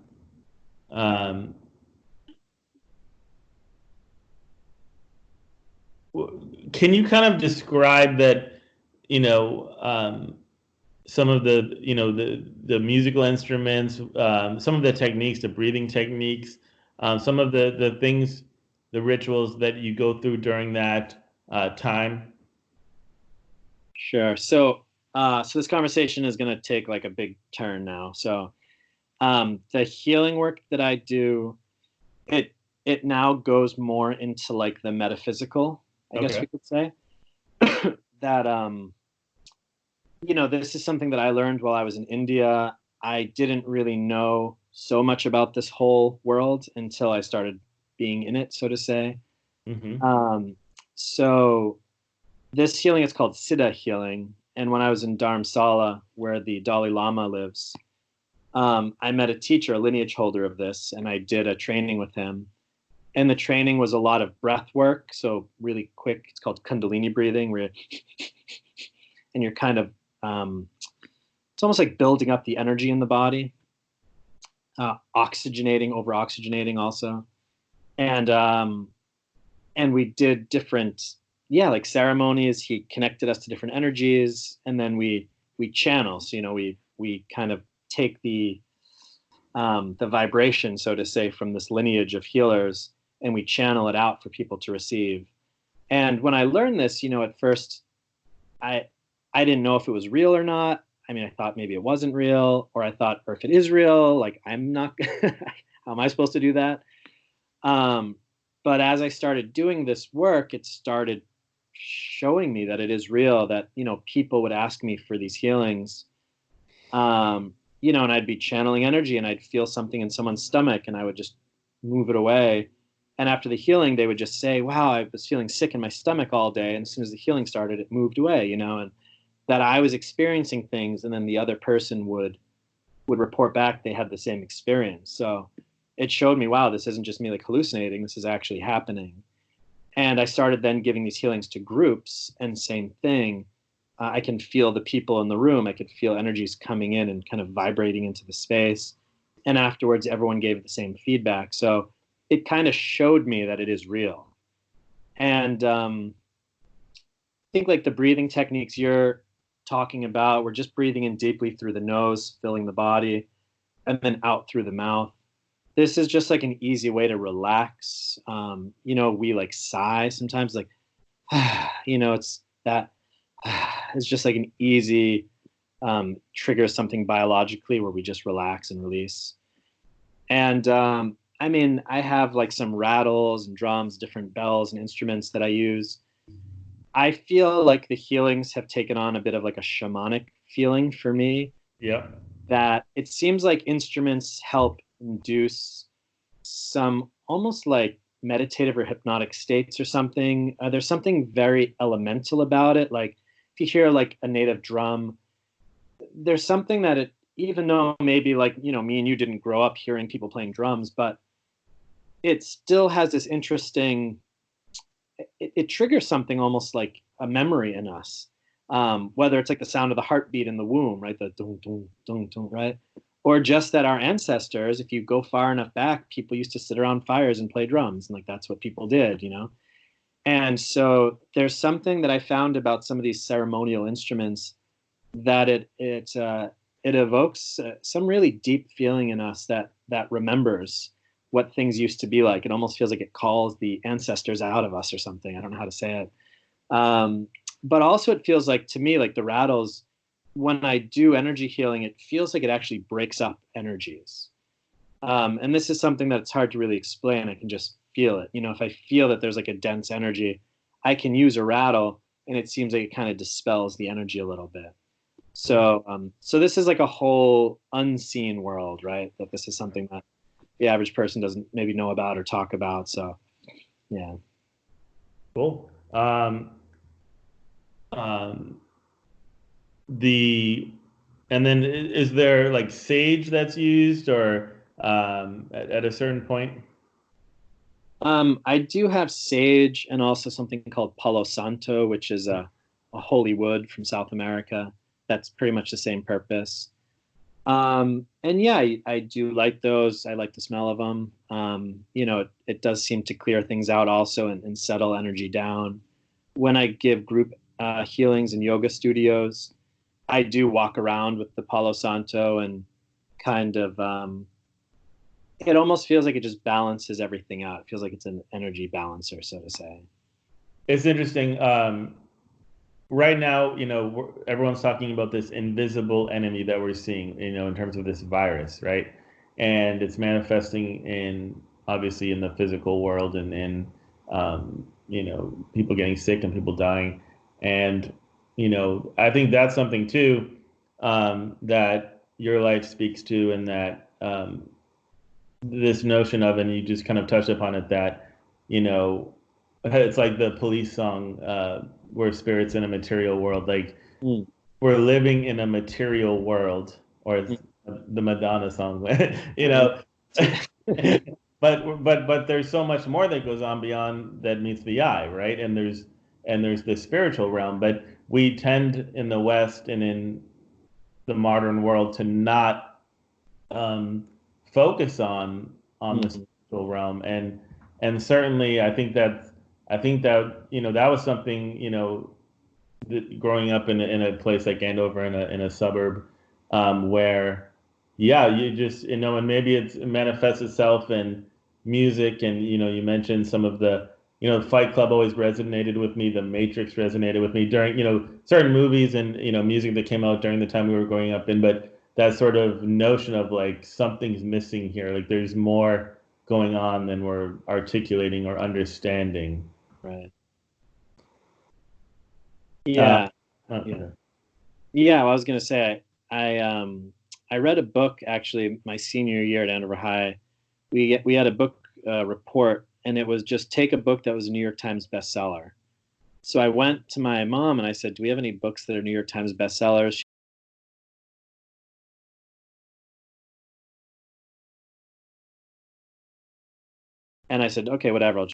can you kind of describe that? You know, some of the musical instruments, some of the techniques, the breathing techniques, some of the things, the rituals that you go through during that time. Sure. So this conversation is going to take like a big turn now. So the healing work that I do, it it now goes more into like the metaphysical, I guess Okay. we could say. That this is something that I learned while I was in India. I didn't really know so much about this whole world until I started being in it, so to say. Hmm. Um, so This healing is called Siddha healing. And when I was in Dharamsala, where the Dalai Lama lives, I met a teacher, a lineage holder of this, and I did a training with him. And the training was a lot of breath work, so really quick. It's called Kundalini breathing, where and you're kind of it's almost like building up the energy in the body, oxygenating, over oxygenating also, and and we did different, yeah, like ceremonies. He connected us to different energies, and then we channel. So we kind of take the vibration, so to say, from this lineage of healers, and we channel it out for people to receive. And when I learned this, at first I I didn't know if it was real or not. I mean, I thought maybe it wasn't real, or I thought, or if it is real, like I'm not. How am I supposed to do that? Um, but as I started doing this work, it started showing me that it is real. That people would ask me for these healings, and I'd be channeling energy, and I'd feel something in someone's stomach, and I would just move it away. And after the healing, they would just say, "Wow, I was feeling sick in my stomach all day," and as soon as the healing started, it moved away. And that I was experiencing things, and then the other person would report back they had the same experience. So it showed me, wow, this isn't just me like hallucinating. This is actually happening. And I started then giving these healings to groups, and same thing. I can feel the people in the room. I could feel energies coming in and kind of vibrating into the space. And afterwards, everyone gave the same feedback. So it kind of showed me that it is real. And I think like the breathing techniques you're talking about, we're just breathing in deeply through the nose, filling the body, and then out through the mouth. This is just like an easy way to relax. We like sigh sometimes, like, it's that, it's just like an easy trigger something biologically where we just relax and release. And I mean, I have like some rattles and drums, different bells and instruments that I use. I feel like the healings have taken on a bit of like a shamanic feeling for me, Yeah. that it seems like instruments help induce some almost like meditative or hypnotic states or something. There's something very elemental about it. Like if you hear like a native drum, there's something that it, even though maybe like, me and you didn't grow up hearing people playing drums, but it still has this interesting, it triggers something almost like a memory in us. Whether it's like the sound of the heartbeat in the womb, right? The dun, dun, dun, dun, right? Or just that our ancestors, if you go far enough back, people used to sit around fires and play drums. And like that's what people did. And so there's something that I found about some of these ceremonial instruments, that it evokes some really deep feeling in us that remembers what things used to be like. It almost feels like it calls the ancestors out of us or something. I don't know how to say it. But also it feels like to me, like the rattles, when I do energy healing, it feels like it actually breaks up energies. And this is something that's hard to really explain. I can just feel it. If I feel that there's like a dense energy, I can use a rattle, and it seems like it kind of dispels the energy a little bit. So this is like a whole unseen world, right? That this is something that the average person doesn't maybe know about or talk about. So yeah. Cool. Um, the and then is there like sage that's used or at a certain point? I do have sage and also something called Palo Santo, which is a holy wood from South America. That's pretty much the same purpose. And yeah, I do like those. I like the smell of them. It does seem to clear things out also, and settle energy down. When I give group healings in yoga studios, I do walk around with the Palo Santo, and kind of it almost feels like it just balances everything out. It feels like it's an energy balancer, so to say. It's interesting. Right now, everyone's talking about this invisible enemy that we're seeing, in terms of this virus, right? And it's manifesting in obviously in the physical world and in people getting sick and people dying. And I think that's something too that your life speaks to, and that this notion of, and you just kind of touched upon it, that you know it's like the police song. we're spirits in a material world. Like Mm, we're living in a material world, or mm, the Madonna song, you mm. know. But there's so much more that goes on beyond that meets the eye, right? And there's the spiritual realm, but we tend in the West and in the modern world to not um, focus on the Mm, spiritual realm, and certainly I think that that was something growing up in a place like Andover in a suburb where yeah you just and maybe it manifests itself in music, and you mentioned some of the Fight Club always resonated with me, The Matrix resonated with me during certain movies and music that came out during the time we were growing up in, but that sort of notion of like something's missing here, like there's more going on than we're articulating or understanding. right. uh, Yeah. Yeah. okay. Yeah. Well, I was gonna say I read a book actually my senior year at Andover High. We had a book report, and it was just take a book that was a New York Times bestseller. So I went to my mom and I said, "Do we have any books that are New York Times bestsellers?" And I said, "Okay, whatever."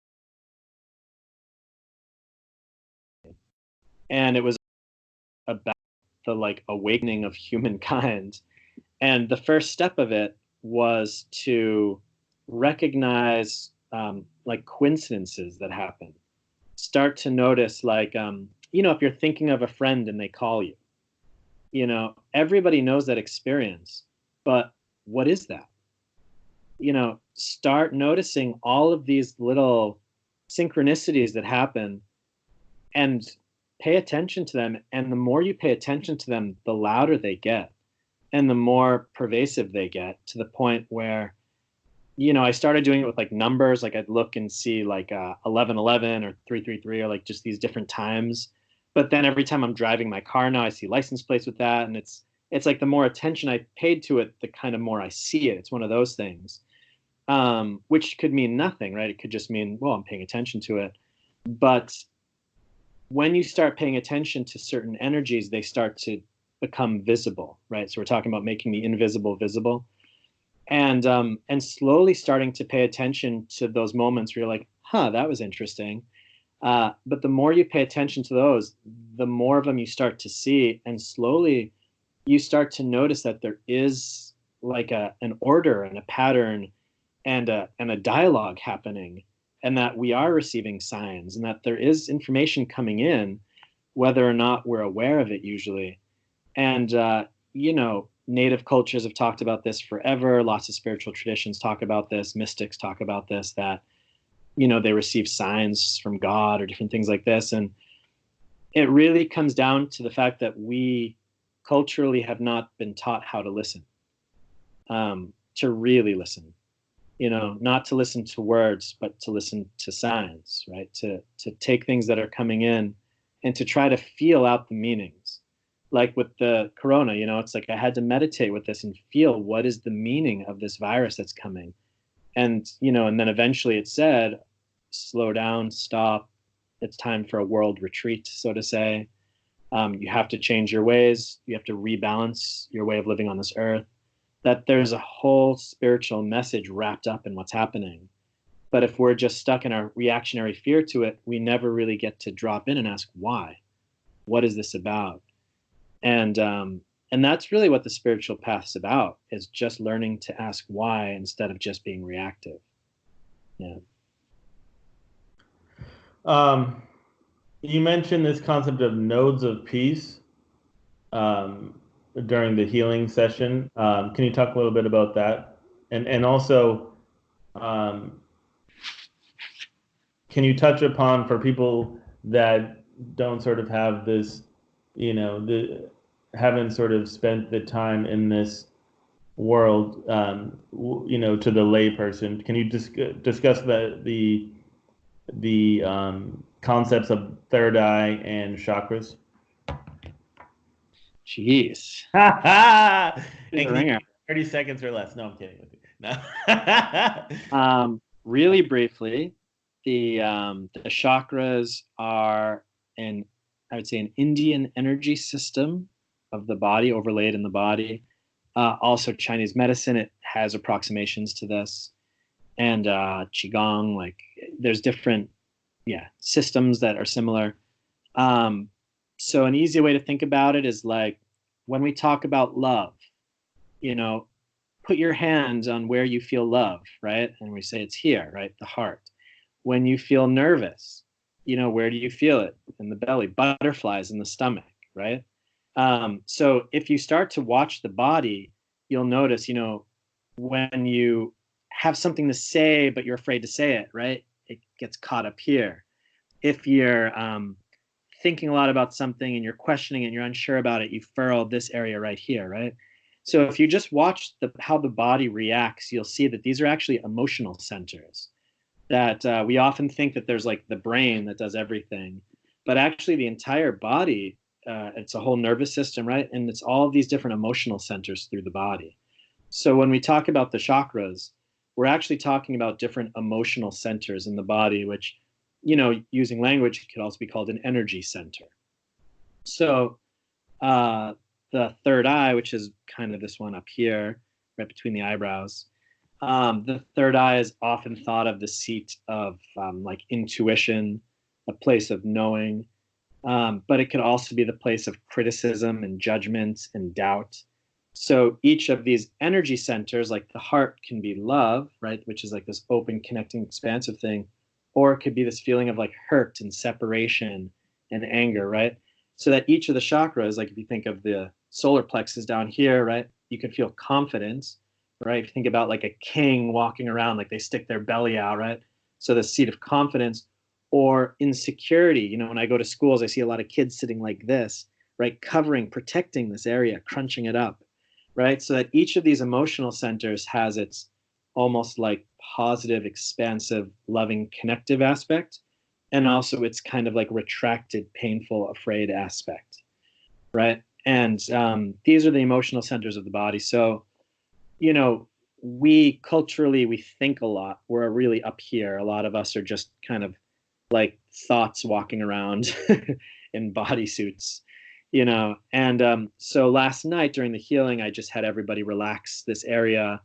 And it was about the like awakening of humankind. And the first step of it was to recognize like coincidences that happen. Start to notice, like, if you're thinking of a friend and they call you, everybody knows that experience, but what is that? Start noticing all of these little synchronicities that happen and pay attention to them. And the more you pay attention to them, the louder they get and the more pervasive they get, to the point where, I started doing it with like numbers. Like I'd look and see like 1111 or 333 or like just these different times. But then every time I'm driving my car now, I see license plates with that. And it's like the more attention I paid to it, the kind of more I see it. It's one of those things, which could mean nothing, right? It could just mean, well, I'm paying attention to it. But when you start paying attention to certain energies, they start to become visible, right? So we're talking about making the invisible visible, and slowly starting to pay attention to those moments where you're like, huh, that was interesting. But the more you pay attention to those, the more of them you start to see, and slowly you start to notice that there is like an order and a pattern and a dialogue happening, and that we are receiving signs, and that there is information coming in, whether or not we're aware of it usually. And native cultures have talked about this forever. Lots of spiritual traditions talk about this. Mystics talk about this, that they receive signs from God or different things like this. And it really comes down to the fact that we culturally have not been taught how to listen, to really listen, not to listen to words, but to listen to signs, right? To take things that are coming in and to try to feel out the meanings. Like with the corona, it's like I had to meditate with this and feel, what is the meaning of this virus that's coming? And then eventually it said, slow down, stop. It's time for a world retreat, so to say. You have to change your ways. You have to rebalance your way of living on this earth. That there's a whole spiritual message wrapped up in what's happening. But if we're just stuck in our reactionary fear to it, we never really get to drop in and ask why. What is this about? And that's really what the spiritual path is about, is just learning to ask why instead of just being reactive. Yeah. um, you mentioned this concept of nodes of peace um, during the healing session. Can you talk a little bit about that? And also, um, can you touch upon, for people that don't sort of have this, the haven't sort of spent the time in this world, to the layperson, can you discuss the concepts of third eye and chakras? Jeez. And Here's a can you ringer. give 30 seconds or less? No, I'm kidding with you. No. Really briefly, the chakras are an I would say, an Indian energy system of the body overlaid in the body. Also, Chinese medicine, it has approximations to this, and qigong. Like, there's different, yeah, systems that are similar. Um, so an easy way to think about it is like when we talk about love, you know, put your hands on where you feel love, right? And we say it's here, right? The heart. When you feel nervous, where do you feel it? In the belly, butterflies in the stomach, right? So if you start to watch the body, you'll notice, when you have something to say, but you're afraid to say it, right? It gets caught up here. If you're thinking a lot about something and you're questioning it and you're unsure about it, you furrow this area right here, right? So if you just watch how the body reacts, you'll see that these are actually emotional centers. That we often think that there's like the brain that does everything, but actually the entire body, it's a whole nervous system, right? And it's all of these different emotional centers through the body. So when we talk about the chakras, we're actually talking about different emotional centers in the body, which, using language could also be called an energy center. So the third eye, which is kind of this one up here, right between the eyebrows, the third eye is often thought of the seat of like intuition, a place of knowing, but it could also be the place of criticism and judgment and doubt. So each of these energy centers, like the heart, can be love, right, which is like this open, connecting, expansive thing, or it could be this feeling of like hurt and separation and anger, right? So that each of the chakras, like if you think of the solar plexus down here, right, you can feel confidence, right? If you think about like a king walking around, like they stick their belly out, right? So the seat of confidence, or insecurity. When I go to schools, I see a lot of kids sitting like this, right? Covering, protecting this area, crunching it up, right? So that each of these emotional centers has its almost like positive, expansive, loving, connective aspect, and also its kind of like retracted, painful, afraid aspect, right? And these are the emotional centers of the body. So, we culturally, we think a lot. We're really up here. A lot of us are just kind of like thoughts walking around in bodysuits, And so last night during the healing, I just had everybody relax this area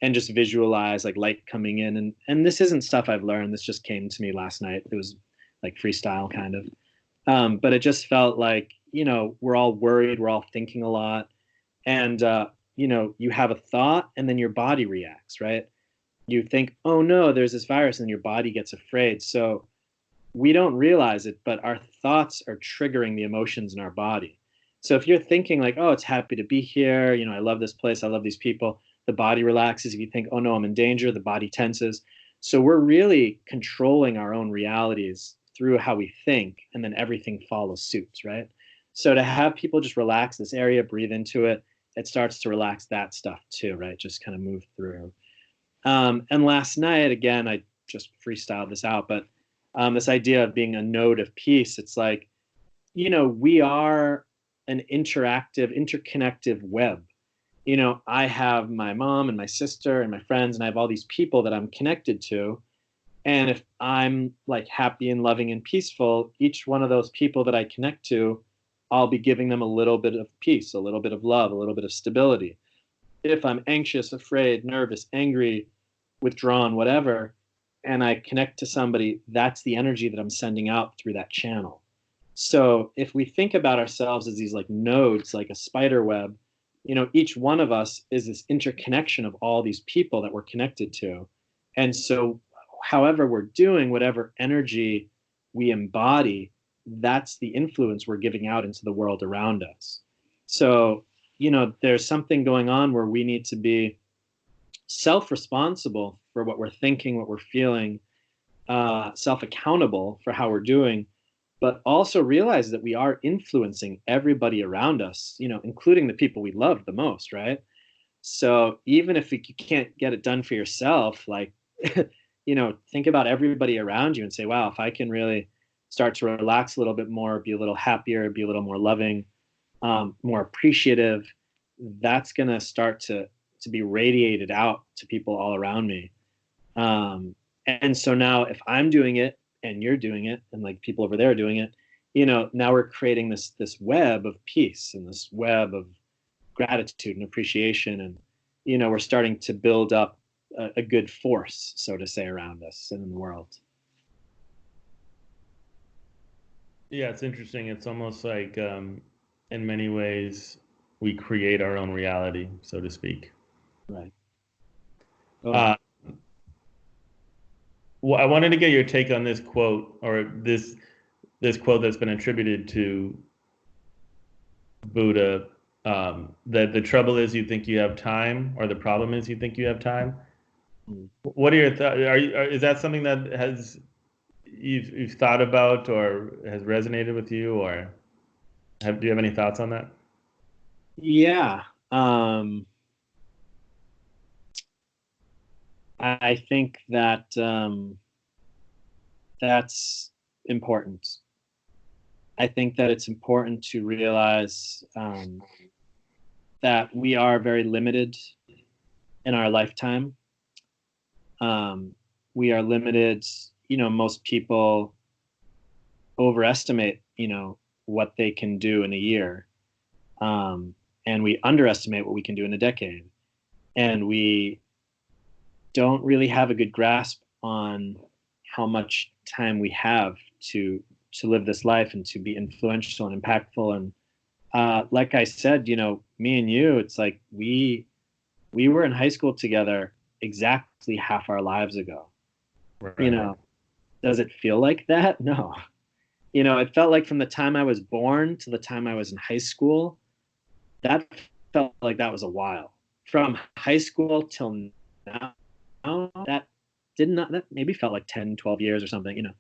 and just visualize like light coming in. And this isn't stuff I've learned. This just came to me last night. It was like freestyle kind of. But it just felt like, we're all worried. We're all thinking a lot. And, you have a thought and then your body reacts, right? You think, oh no, there's this virus, and your body gets afraid. So we don't realize it, but our thoughts are triggering the emotions in our body. So if you're thinking like, oh, it's happy to be here, I love this place, I love these people, the body relaxes. If you think, oh no, I'm in danger, the body tenses. So we're really controlling our own realities through how we think, and then everything follows suit, right? So to have people just relax this area, breathe into it, it starts to relax that stuff too, right? Just kind of move through. And last night, again, I just freestyled this out, but this idea of being a node of peace, it's like, we are an interactive, interconnective web. I have my mom and my sister and my friends, and I have all these people that I'm connected to. And if I'm like happy and loving and peaceful, each one of those people that I connect to, I'll be giving them a little bit of peace, a little bit of love, a little bit of stability. If I'm anxious, afraid, nervous, angry, withdrawn, whatever, and I connect to somebody, that's the energy that I'm sending out through that channel. So if we think about ourselves as these like nodes, like a spider web, each one of us is this interconnection of all these people that we're connected to. And so however we're doing, whatever energy we embody, that's the influence we're giving out into the world around us. So, there's something going on where we need to be self-responsible for what we're thinking, what we're feeling, self-accountable for how we're doing, but also realize that we are influencing everybody around us, including the people we love the most, right? So even if you can't get it done for yourself, like, think about everybody around you and say, wow, if I can really start to relax a little bit more, be a little happier, be a little more loving, more appreciative, that's going to start to be radiated out to people all around me. And so now if I'm doing it and you're doing it and like people over there are doing it, now we're creating this web of peace and this web of gratitude and appreciation, and we're starting to build up a good force, so to say, around us and in the world. Yeah, it's interesting. It's almost like, in many ways, we create our own reality, so to speak. Right. Uh, Totally. well, I wanted to get your take on this quote, or this quote that's been attributed to Buddha. That the trouble is you think you have time, or the problem is you think you have time. Mm. What are your thoughts? Is that something that you've thought about or has resonated with you, or do you have any thoughts on that? Yeah. I think that that's important. I think that it's important to realize that we are very limited in our lifetime. Um, we are limited. Most people overestimate, what they can do in a year, um, and we underestimate what we can do in a decade. And we don't really have a good grasp on how much time we have to live this life and to be influential and impactful. And like I said, me and you, it's like we were in high school together exactly half our lives ago. You Right. know, does it feel like that? No. It felt like from the time I was born to the time I was in high school, that felt like that was a while. From high school till now, that did not, that maybe felt like 10, 12 years or something.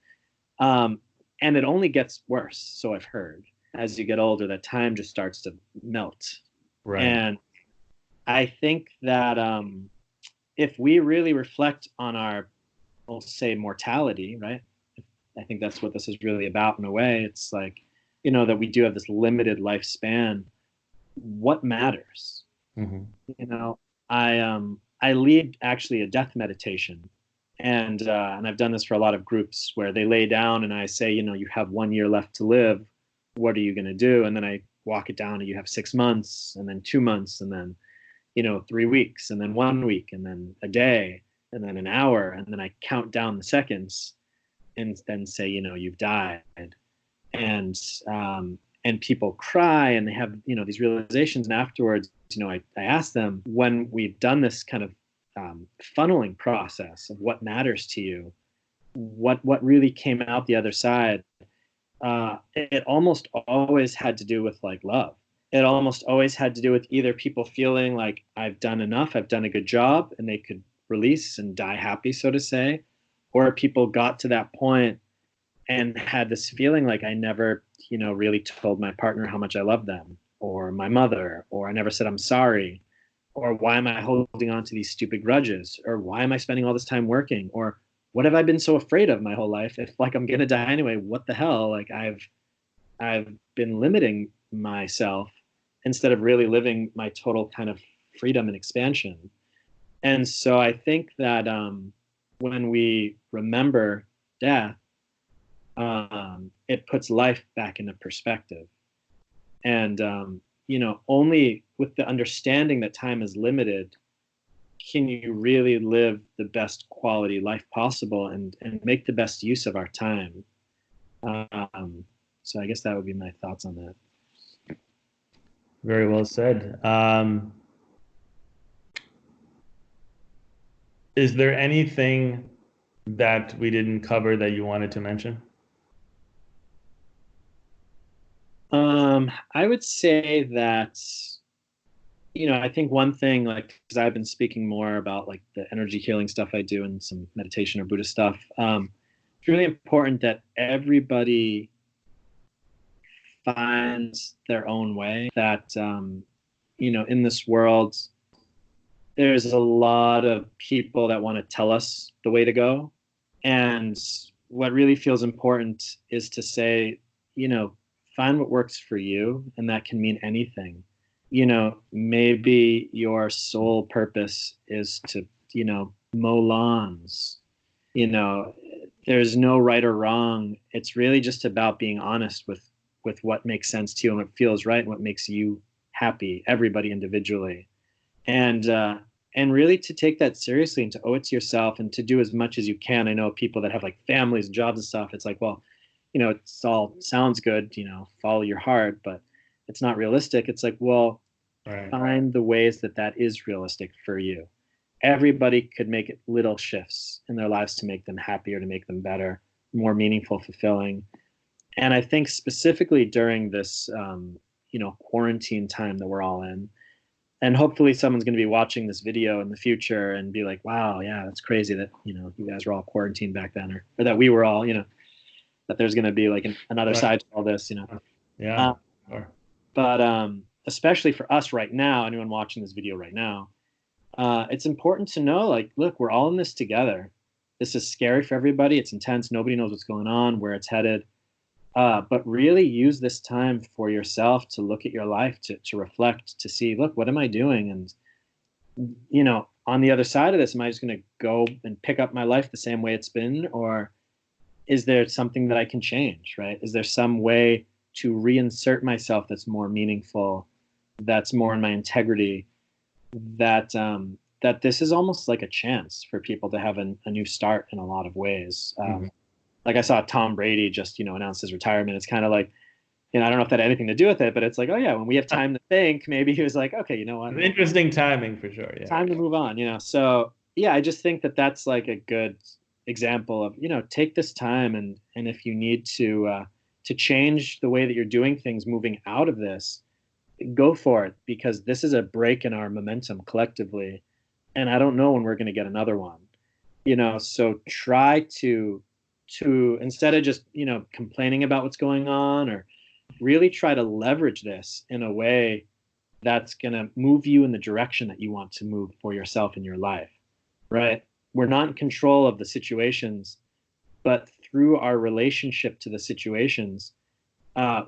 Um, and it only gets worse. So I've heard as you get older, that time just starts to melt. Right. And I think that if we really reflect on our, we'll say, mortality, right? I think that's what this is really about in a way. It's like, that we do have this limited lifespan. What matters? Hmm. You know, I lead actually a death meditation, and I've done this for a lot of groups where they lay down and I say, you have 1 year left to live. What are you going to do? And then I walk it down and you have 6 months, and then 2 months, and then 3 weeks, and then 1 week, and then a day, and then an hour, and then I count down the seconds and then say, you've died. And and people cry and they have these realizations, and afterwards, I ask them, when we've done this kind of funneling process of what matters to you, what really came out the other side. It almost always had to do with like love. It almost always had to do with either people feeling like I've done enough, I've done a good job, and they could release and die happy, so to say, or people got to that point and had this feeling like I never, really told my partner how much I love them, or my mother, or I never said I'm sorry, or why am I holding on to these stupid grudges, or why am I spending all this time working, or what have I been so afraid of my whole life? If like I'm gonna die anyway, what the hell? Like I've been limiting myself instead of really living my total kind of freedom and expansion. And so I think that when we remember death, it puts life back into perspective. And, only with the understanding that time is limited can you really live the best quality life possible and make the best use of our time. Um, so I guess that would be my thoughts on that. Very well said. Is there anything that we didn't cover that you wanted to mention? I would say that, I think one thing, like, because I've been speaking more about like the energy healing stuff I do and some meditation or Buddhist stuff. It's really important that everybody finds their own way. That, in this world, there's a lot of people that want to tell us the way to go. And what really feels important is to say, you know, find what works for you. And that can mean anything. Maybe your sole purpose is to, mow lawns. You know, there's no right or wrong. It's really just about being honest with what makes sense to you and what feels right and what makes you happy, everybody individually. And and really to take that seriously and to owe it to yourself and to do as much as you can. I know people that have like families and jobs and stuff. It's like, well, it's all sounds good, follow your heart, but it's not realistic. It's like, well, Right. find the ways that that is realistic for you. Everybody could make it little shifts in their lives to make them happier, to make them better, more meaningful, fulfilling. And I think specifically during this, quarantine time that we're all in, and hopefully someone's going to be watching this video in the future and be like, wow, yeah, that's crazy that, you guys were all quarantined back then, or that we were all, that there's going to be like another Right. side to all this. Yeah. Uh, Sure. but especially for us right now, anyone watching this video right now, it's important to know, like, look, we're all in this together. This is scary for everybody. It's intense. Nobody knows what's going on, where it's headed. But really use this time for yourself to look at your life, to reflect, to see, look, what am I doing? And, on the other side of this, am I just going to go and pick up my life the same way it's been? Or is there something that I can change, right? Is there some way to reinsert myself that's more meaningful, that's more in my integrity, that this is almost like a chance for people to have a new start in a lot of ways. Mhm. Like I saw Tom Brady just, announce his retirement. It's kind of like, I don't know if that had anything to do with it, but it's like, oh yeah, when we have time to think, maybe he was like, okay, you know what? Interesting timing for sure. Yeah. Time to move on. So yeah, I just think that that's like a good example of, take this time, and if you need to change the way that you're doing things moving out of this, go for it, because this is a break in our momentum collectively, and I don't know when we're going to get another one. So try to instead of just complaining about what's going on, or really try to leverage this in a way that's going to move you in the direction that you want to move for yourself in your life, right? We're not in control of the situations, but through our relationship to the situations,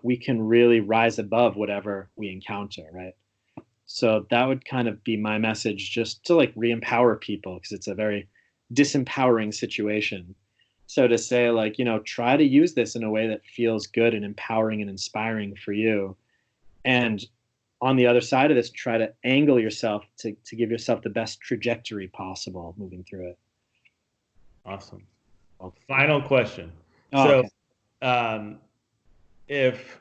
we can really rise above whatever we encounter, right? So that would kind of be my message, just to like re-empower people, because it's a very disempowering situation. So to say, like, try to use this in a way that feels good and empowering and inspiring for you. And on the other side of this, try to angle yourself to give yourself the best trajectory possible moving through it. Awesome. Well, final question. Oh, So, okay. um, if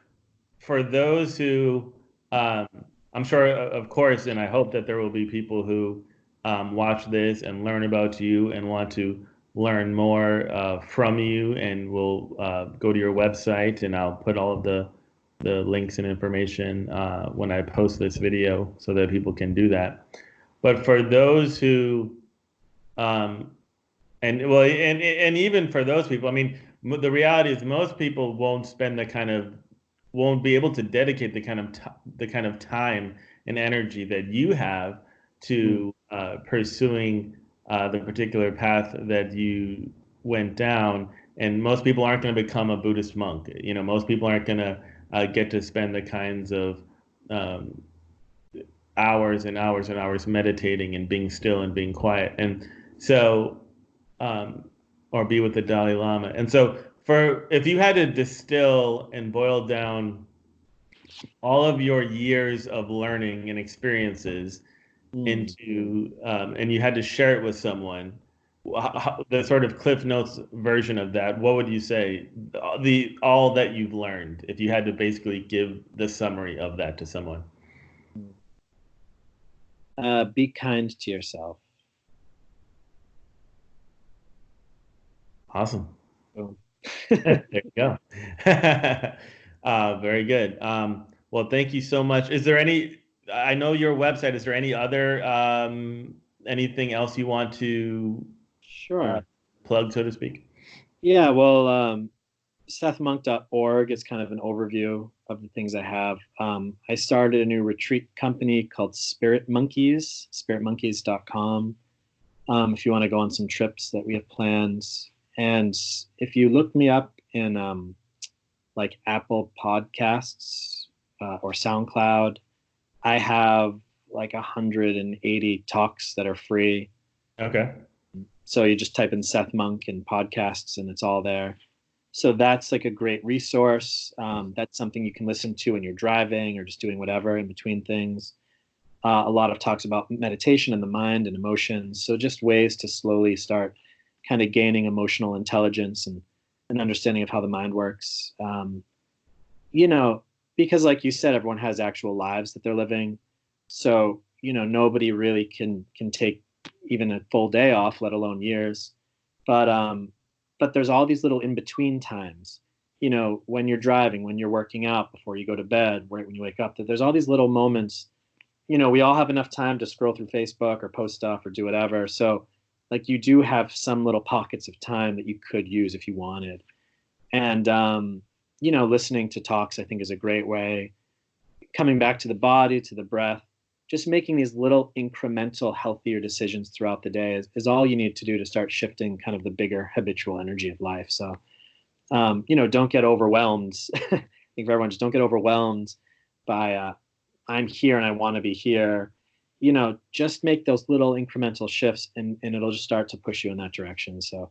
for those who, um, I'm sure, of course, and I hope that there will be people who watch this and learn about you and want to learn more from you, and will go to your website, and I'll put all of the links and information when I post this video so that people can do that. But for those who um, and well, and even for those people, I mean, the reality is most people won't be able to dedicate the kind of time and energy that you have Mm. to pursuing the particular path that you went down. And most people aren't going to become a Buddhist monk. Most people aren't going to get to spend the kinds of um, hours and hours and hours meditating and being still and being quiet. And so um, or be with the Dalai Lama. And so, for if you had to distill and boil down all of your years of learning and experiences Mm. into, and you had to share it with someone, the sort of Cliff Notes version of that, what would you say? The all that you've learned, if you had to basically give the summary of that to someone. Be kind to yourself. Awesome. Boom. There you go. Very good. Well, thank you so much. I know your website, is there any other, anything else you want to uh, Sure. plug, so to speak? Yeah, well, sethmonk.org is kind of an overview of the things I have. I started a new retreat company called Spirit Monkeys, spiritmonkeys.com. If you want to go on some trips that we have planned. And if you look me up in like Apple Podcasts or SoundCloud, I have like 180 talks that are free. Okay. So you just type in Seth Monk and podcasts, and it's all there. So that's like a great resource. That's something you can listen to when you're driving or just doing whatever in between things. A lot of talks about meditation and the mind and emotions. So just ways to slowly start kind of gaining emotional intelligence and an understanding of how the mind works. You know, because like you said, everyone has actual lives that they're living. So, nobody really can take even a full day off, let alone years. But there's all these little in between times, when you're driving, when you're working out, before you go to bed, right when you wake up, that there's all these little moments. We all have enough time to scroll through Facebook or post stuff or do whatever. So like you do have some little pockets of time that you could use if you wanted. And listening to talks I think is a great way. Coming back to the body, to the breath, just making these little incremental healthier decisions throughout the day is all you need to do to start shifting kind of the bigger habitual energy of life. So don't get overwhelmed. I think for everyone, just don't get overwhelmed by I'm here and I want to be here. Just make those little incremental shifts, and it'll just start to push you in that direction. So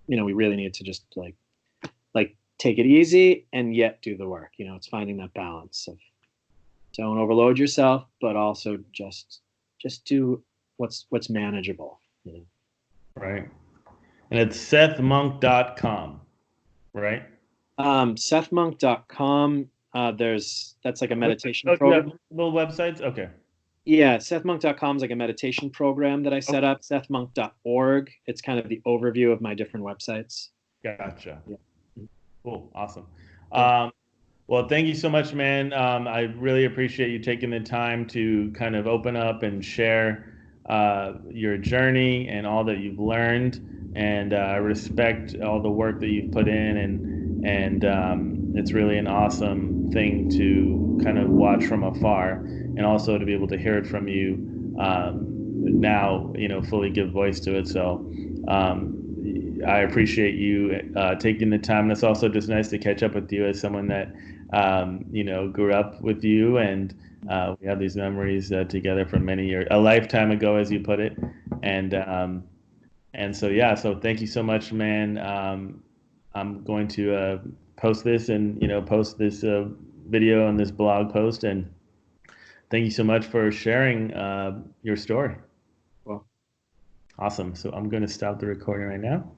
we really need to just like take it easy and yet do the work. It's finding that balance of don't overload yourself, but also just do what's manageable. Right. And it's sethmonk.com, right? SethMonk.com. That's like a meditation Oh, you have program. little websites? Okay. Yeah, SethMonk.com is like a meditation program that I set Okay. up. SethMonk.org. It's kind of the overview of my different websites. Gotcha. Yeah. Cool. Awesome. Yeah. Um, well, thank you so much, man. I really appreciate you taking the time to kind of open up and share your journey and all that you've learned. And I respect all the work that you've put in, and it's really an awesome thing to kind of watch from afar, and also to be able to hear it from you now. Fully give voice to it. So. I appreciate you taking the time. And it's also just nice to catch up with you as someone that grew up with you, and we have these memories together from many years, a lifetime ago, as you put it. And so yeah, so thank you so much, man. I'm going to post this and post this video and this blog post, and thank you so much for sharing your story. Well, Awesome. So I'm going to stop the recording right now.